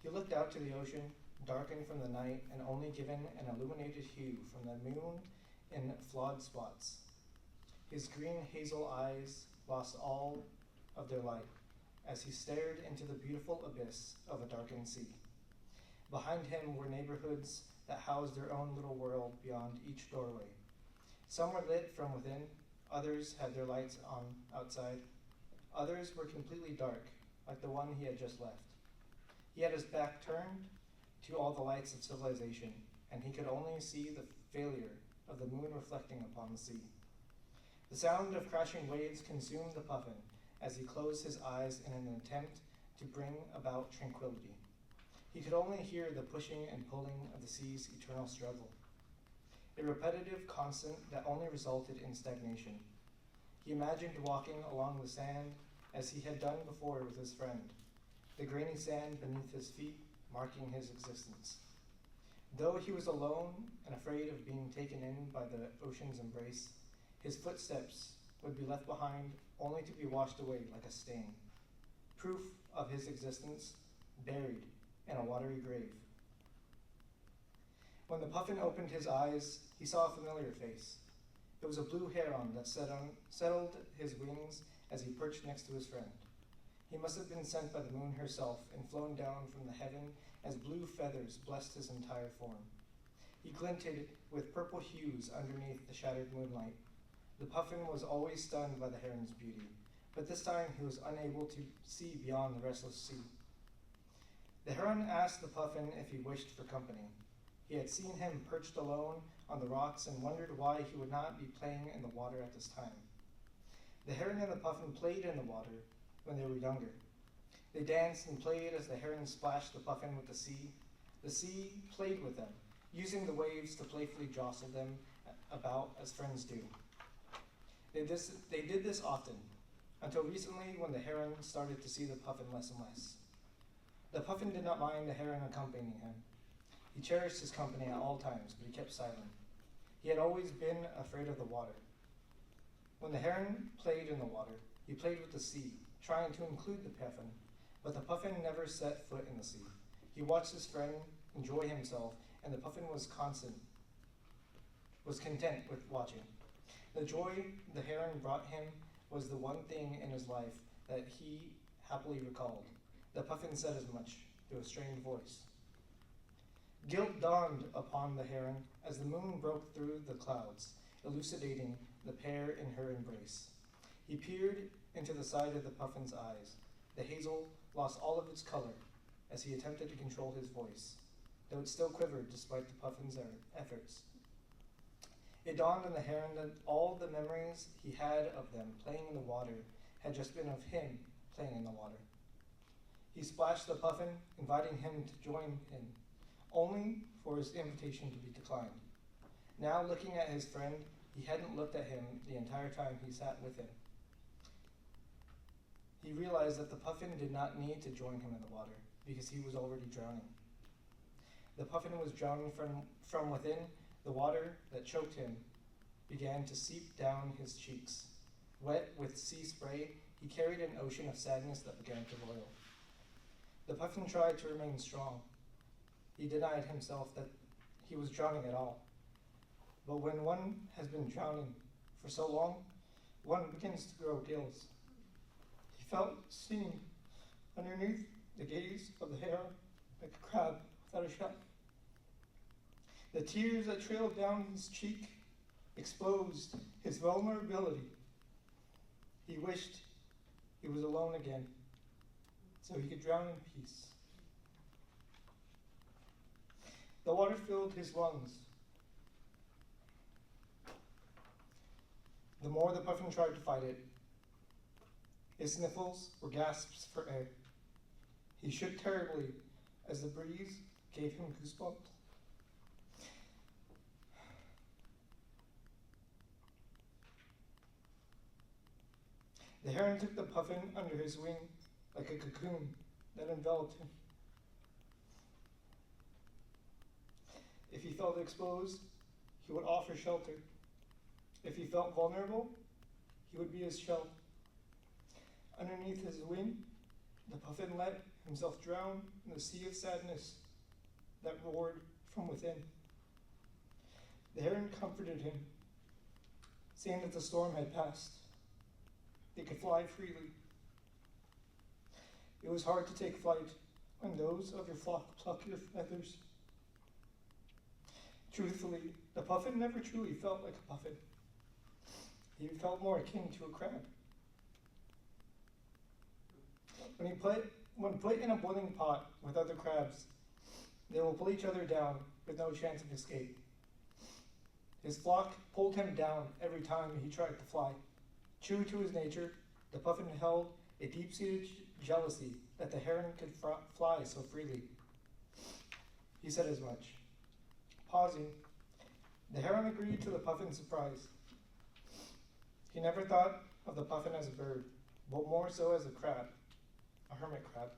He looked out to the ocean, darkened from the night and only given an illuminated hue from the moon in flawed spots. His green hazel eyes lost all of their light as he stared into the beautiful abyss of a darkened sea. Behind him were neighborhoods that housed their own little world beyond each doorway. Some were lit from within, others had their lights on outside. Others were completely dark, like the one he had just left. He had his back turned to all the lights of civilization, and he could only see the failure of the moon reflecting upon the sea. The sound of crashing waves consumed the puffin as he closed his eyes in an attempt to bring about tranquility. He could only hear the pushing and pulling of the sea's eternal struggle, a repetitive constant that only resulted in stagnation. He imagined walking along the sand as he had done before with his friend, the grainy sand beneath his feet marking his existence. Though he was alone and afraid of being taken in by the ocean's embrace, his footsteps would be left behind only to be washed away like a stain, proof of his existence buried in a watery grave. When the puffin opened his eyes, he saw a familiar face. It was a blue heron that settled his wings as he perched next to his friend. He must have been sent by the moon herself and flown down from the heaven as blue feathers blessed his entire form. He glinted with purple hues underneath the shattered moonlight. The puffin was always stunned by the heron's beauty, but this time he was unable to see beyond the restless sea. The heron asked the puffin if he wished for company. He had seen him perched alone on the rocks and wondered why he would not be playing in the water at this time. The heron and the puffin played in the water when they were younger. They danced and played as the heron splashed the puffin with the sea. The sea played with them, using the waves to playfully jostle them about as friends do. They did this often, until recently when the heron started to see the puffin less and less. The puffin did not mind the heron accompanying him. He cherished his company at all times, but he kept silent. He had always been afraid of the water. When the heron played in the water, he played with the sea, trying to include the puffin, but the puffin never set foot in the sea. He watched his friend enjoy himself, and the puffin was content with watching. The joy the heron brought him was the one thing in his life that he happily recalled. The puffin said as much through a strained voice. Guilt dawned upon the heron as the moon broke through the clouds, elucidating the pair in her embrace. He peered into the side of the puffin's eyes. The hazel lost all of its color as he attempted to control his voice, though it still quivered despite the puffin's efforts. It dawned on the heron that all the memories he had of them playing in the water had just been of him playing in the water. He splashed the puffin, inviting him to join him, only for his invitation to be declined. Now, looking at his friend, he hadn't looked at him the entire time he sat with him. He realized that the puffin did not need to join him in the water because he was already drowning. The puffin was drowning from within. The water that choked him began to seep down his cheeks. Wet with sea spray, he carried an ocean of sadness that began to boil. The puffin tried to remain strong. He denied himself that he was drowning at all. But when one has been drowning for so long, one begins to grow gills. He felt seen underneath the gaze of the heron like a crab without a shell. The tears that trailed down his cheek exposed his vulnerability. He wished he was alone again so he could drown in peace. The water filled his lungs. The more the puffin tried to fight it, his sniffles were gasps for air. He shook terribly as the breeze gave him goosebumps. The heron took the puffin under his wing like a cocoon that enveloped him. If he felt exposed, he would offer shelter. If he felt vulnerable, he would be his shell. Underneath his wing, the puffin let himself drown in the sea of sadness that roared from within. The heron comforted him, saying that the storm had passed. They could fly freely. It was hard to take flight when those of your flock pluck your feathers. Truthfully, the puffin never truly felt like a puffin. He felt more akin to a crab. When he put when put in a boiling pot with other crabs, they will pull each other down with no chance of escape. His flock pulled him down every time he tried to fly. True to his nature, the puffin held a deep-seated jealousy that the heron could fly so freely. He said as much. Pausing, the heron agreed to the puffin's surprise. He never thought of the puffin as a bird, but more so as a crab, a hermit crab.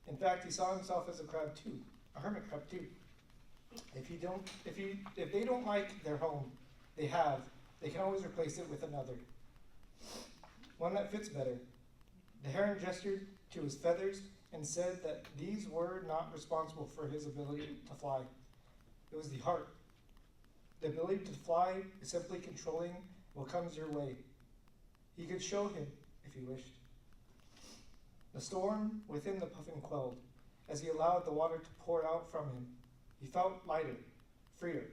In fact, he saw himself as a crab too, a hermit crab too. If they don't like their home they can always replace it with another, one that fits better. The heron gestured to his feathers and said that these were not responsible for his ability to fly. It was the heart. The ability to fly is simply controlling what comes your way. He could show him if he wished. The storm within the puffin quelled as he allowed the water to pour out from him. He felt lighter, freer.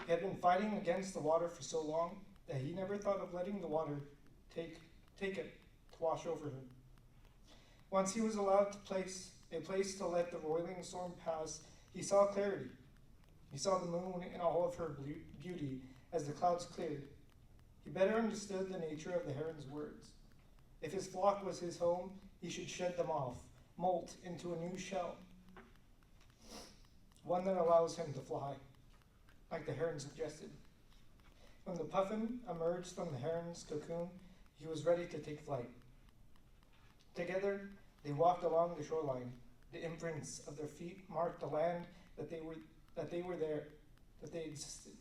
He had been fighting against the water for so long that he never thought of letting the water take it to wash over him. Once he was allowed a place to let the roiling storm pass, he saw clarity. He saw the moon in all of her beauty as the clouds cleared. He better understood the nature of the heron's words. If his flock was his home, he should shed them off, molt into a new shell, one that allows him to fly, like the heron suggested. When the puffin emerged from the heron's cocoon, he was ready to take flight. Together, they walked along the shoreline. The imprints of their feet marked the land that they were there, that they existed.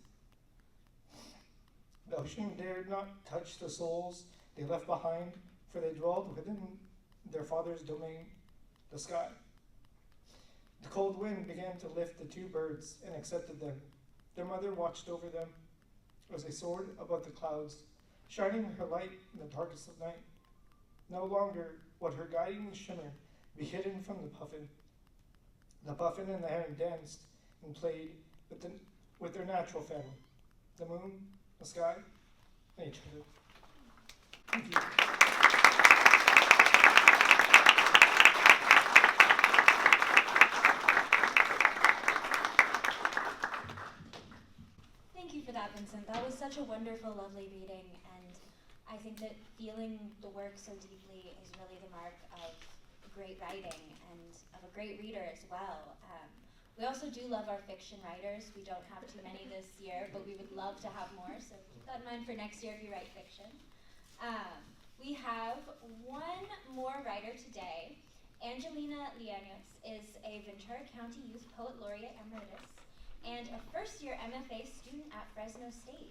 The ocean dared not touch the souls they left behind, for they dwelled within their father's domain, the sky. The cold wind began to lift the two birds and accepted them. Their mother watched over them as they soared above the clouds, shining her light in the darkest of night. No longer would her guiding shimmer be hidden from the puffin. The puffin and the heron danced and played with their natural family, the moon, the sky, and each other. Thank you. Thank you for that, Vincent. That was such a wonderful, lovely reading, and I think that feeling the work so deeply is really the mark of great writing and of a great reader as well. We also do love our fiction writers. We don't have too many this year, but we would love to have more, so keep that in mind for next year if you write fiction. We have one more writer today. Angelina Leaños is a Ventura County Youth Poet Laureate Emeritus and a first-year MFA student at Fresno State.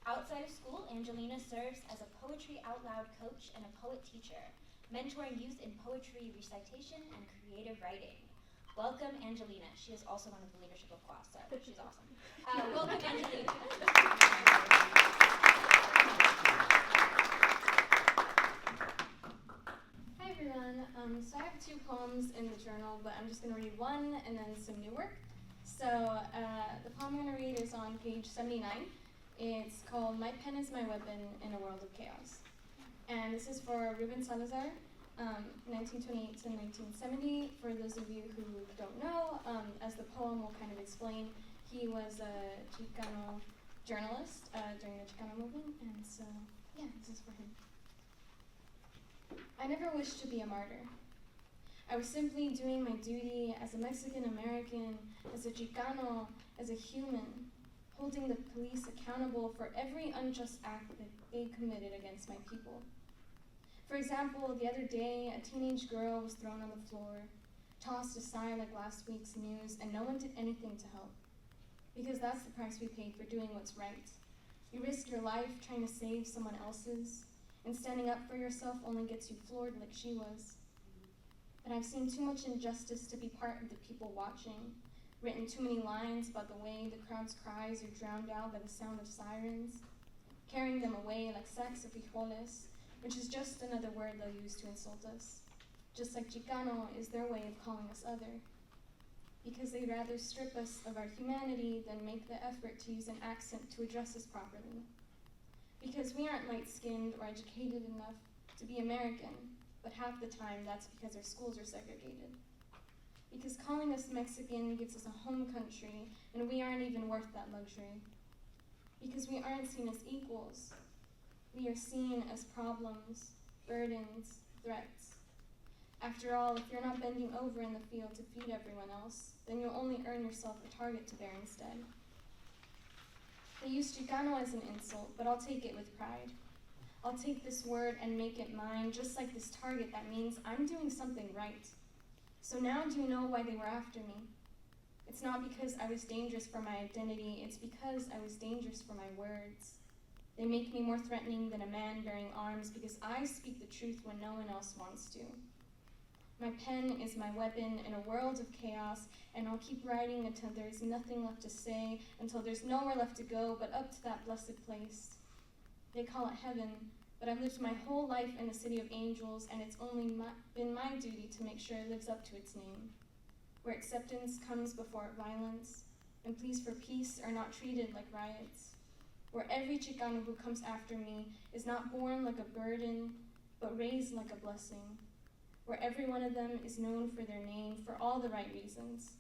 Outside of school, Angelina serves as a poetry out loud coach and a poet teacher, mentoring youth in poetry recitation and creative writing. Welcome, Angelina. She is also one of the leadership of CWAA, so she's awesome. Welcome, Angelina. Hi, everyone. So I have two poems in the journal, but I'm just going to read one and then some new work. So the poem I'm going to read is on page 79. It's called My Pen is My Weapon in a World of Chaos. And this is for Ruben Salazar, 1928 to 1970. For those of you who don't know, as the poem will kind of explain, he was a Chicano journalist during the Chicano movement, and so, yeah, this is for him. I never wished to be a martyr. I was simply doing my duty as a Mexican American, as a Chicano, as a human, holding the police accountable for every unjust act that they committed against my people. For example, the other day, a teenage girl was thrown on the floor, tossed aside like last week's news, and no one did anything to help. Because that's the price we pay for doing what's right. You risk your life trying to save someone else's, and standing up for yourself only gets you floored like she was. But I've seen too much injustice to be part of the people watching, written too many lines about the way the crowd's cries are drowned out by the sound of sirens, carrying them away like sacks of frijoles, which is just another word they'll use to insult us, just like Chicano is their way of calling us other, because they'd rather strip us of our humanity than make the effort to use an accent to address us properly. Because we aren't light-skinned or educated enough to be American, but half the time that's because our schools are segregated. Because calling us Mexican gives us a home country, and we aren't even worth that luxury. Because we aren't seen as equals. We are seen as problems, burdens, threats. After all, if you're not bending over in the field to feed everyone else, then you'll only earn yourself a target to bear instead. They use Chicano as an insult, but I'll take it with pride. I'll take this word and make it mine, just like this target that means I'm doing something right. So now do you know why they were after me? It's not because I was dangerous for my identity, it's because I was dangerous for my words. They make me more threatening than a man bearing arms because I speak the truth when no one else wants to. My pen is my weapon in a world of chaos, and I'll keep writing until there's nothing left to say, until there's nowhere left to go but up to that blessed place. They call it heaven, but I've lived my whole life in a city of angels, and it's only been my duty to make sure it lives up to its name, where acceptance comes before violence, and pleas for peace are not treated like riots, where every Chicano who comes after me is not born like a burden, but raised like a blessing, where every one of them is known for their name for all the right reasons,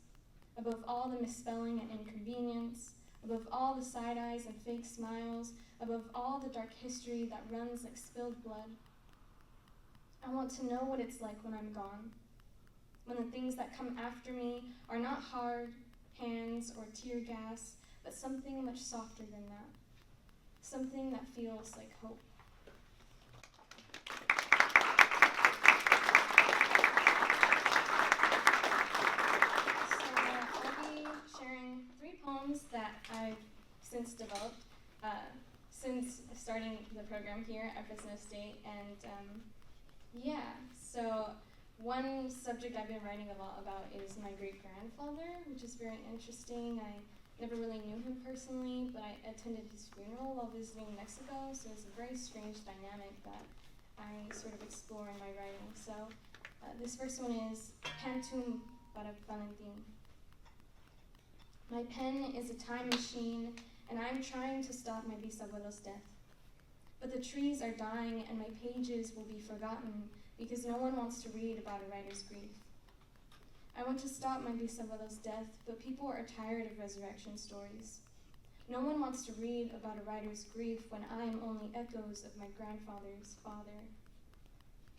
above all the misspelling and inconvenience, above all the side eyes and fake smiles, above all the dark history that runs like spilled blood. I want to know what it's like when I'm gone, when the things that come after me are not hard hands or tear gas, but something much softer than that, something that feels like hope. Sharing 3 poems that I've since developed since starting the program here at Fresno State, and so one subject I've been writing a lot about is my great-grandfather, which is very interesting. I never really knew him personally, but I attended his funeral while visiting Mexico, so it's a very strange dynamic that I sort of explore in my writing. So this first one is Pantum para Valentino. My pen is a time machine, and I'm trying to stop my bisabuelo's death. But the trees are dying, and my pages will be forgotten because no one wants to read about a writer's grief. I want to stop my bisabuelo's death, but people are tired of resurrection stories. No one wants to read about a writer's grief when I am only echoes of my grandfather's father.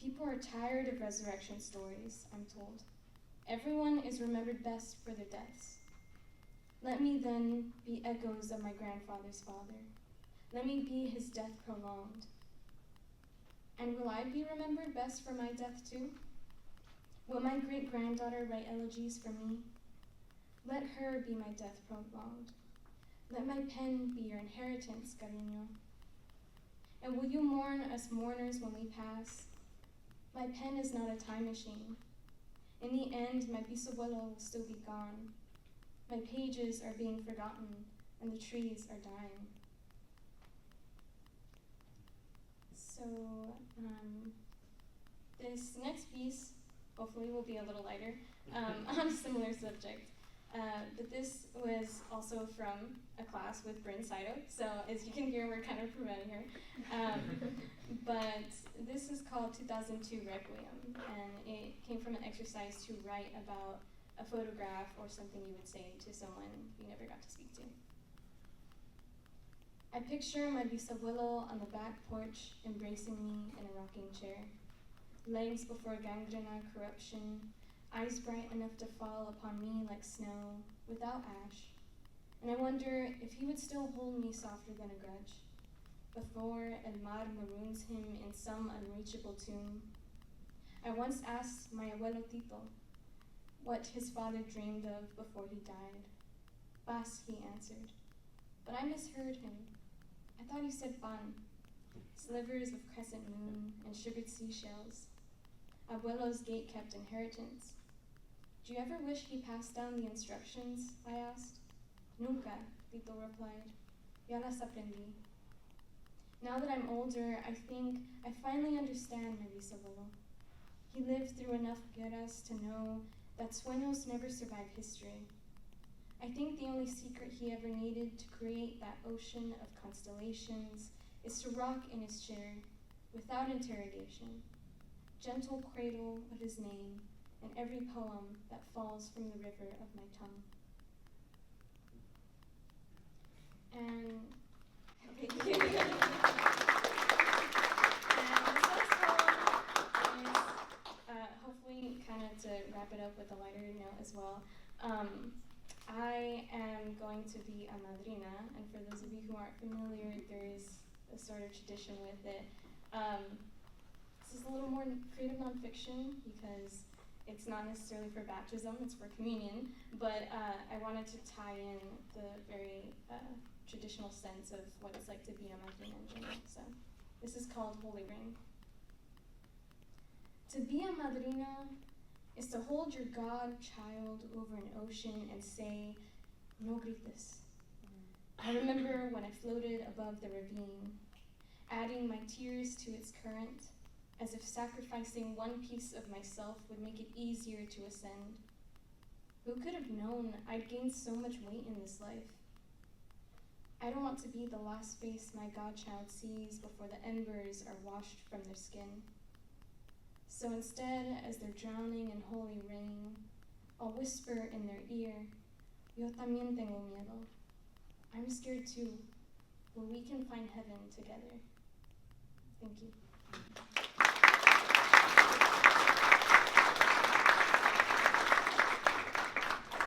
People are tired of resurrection stories, I'm told. Everyone is remembered best for their deaths. Let me then be echoes of my grandfather's father. Let me be his death prolonged. And will I be remembered best for my death too? Will my great-granddaughter write elegies for me? Let her be my death prolonged. Let my pen be your inheritance, cariño. And will you mourn us mourners when we pass? My pen is not a time machine. In the end, my bisabuelo will still be gone. My pages are being forgotten, and the trees are dying. So, this next piece, hopefully, will be a little lighter, on a similar subject. But this was also from a class with Bryn Saito, so as you can hear, we're kind of promoting her. But this is called 2002 Requiem, and it came from an exercise to write about a photograph or something you would say to someone you never got to speak to. I picture my bisabuelo on the back porch embracing me in a rocking chair, legs before gangrena corruption, eyes bright enough to fall upon me like snow, without ash. And I wonder if he would still hold me softer than a grudge, before el mar maroons him in some unreachable tomb. I once asked my abuelo Tito what his father dreamed of before he died. Paz, he answered, but I misheard him. I thought he said pan, slivers of crescent moon and sugared seashells. Abuelo's gate-kept inheritance. Do you ever wish he passed down the instructions? I asked. Nunca, Tito replied. Ya las aprendí. Now that I'm older, I think I finally understand my bisabuelo. He lived through enough guerras to know that sueños never survive history. I think the only secret he ever needed to create that ocean of constellations is to rock in his chair, without interrogation, gentle cradle of his name, and every poem that falls from the river of my tongue. And thank you. And this next poem is hopefully kind of to wrap it up with a lighter note as well. I am going to be a madrina, and for those of you who aren't familiar, there is a sort of tradition with it. This is a little more creative nonfiction because it's not necessarily for baptism, it's for communion, but I wanted to tie in the very traditional sense of what it's like to be a madrina in general. So this is called Holy Ring. To be a madrina is to hold your godchild over an ocean and say, no grites. I remember when I floated above the ravine, adding my tears to its current, as if sacrificing one piece of myself would make it easier to ascend. Who could have known I'd gained so much weight in this life? I don't want to be the last face my godchild sees before the embers are washed from their skin. So instead, as they're drowning in holy rain, I'll whisper in their ear, yo también tengo miedo. I'm scared too, but we can find heaven together. Thank you.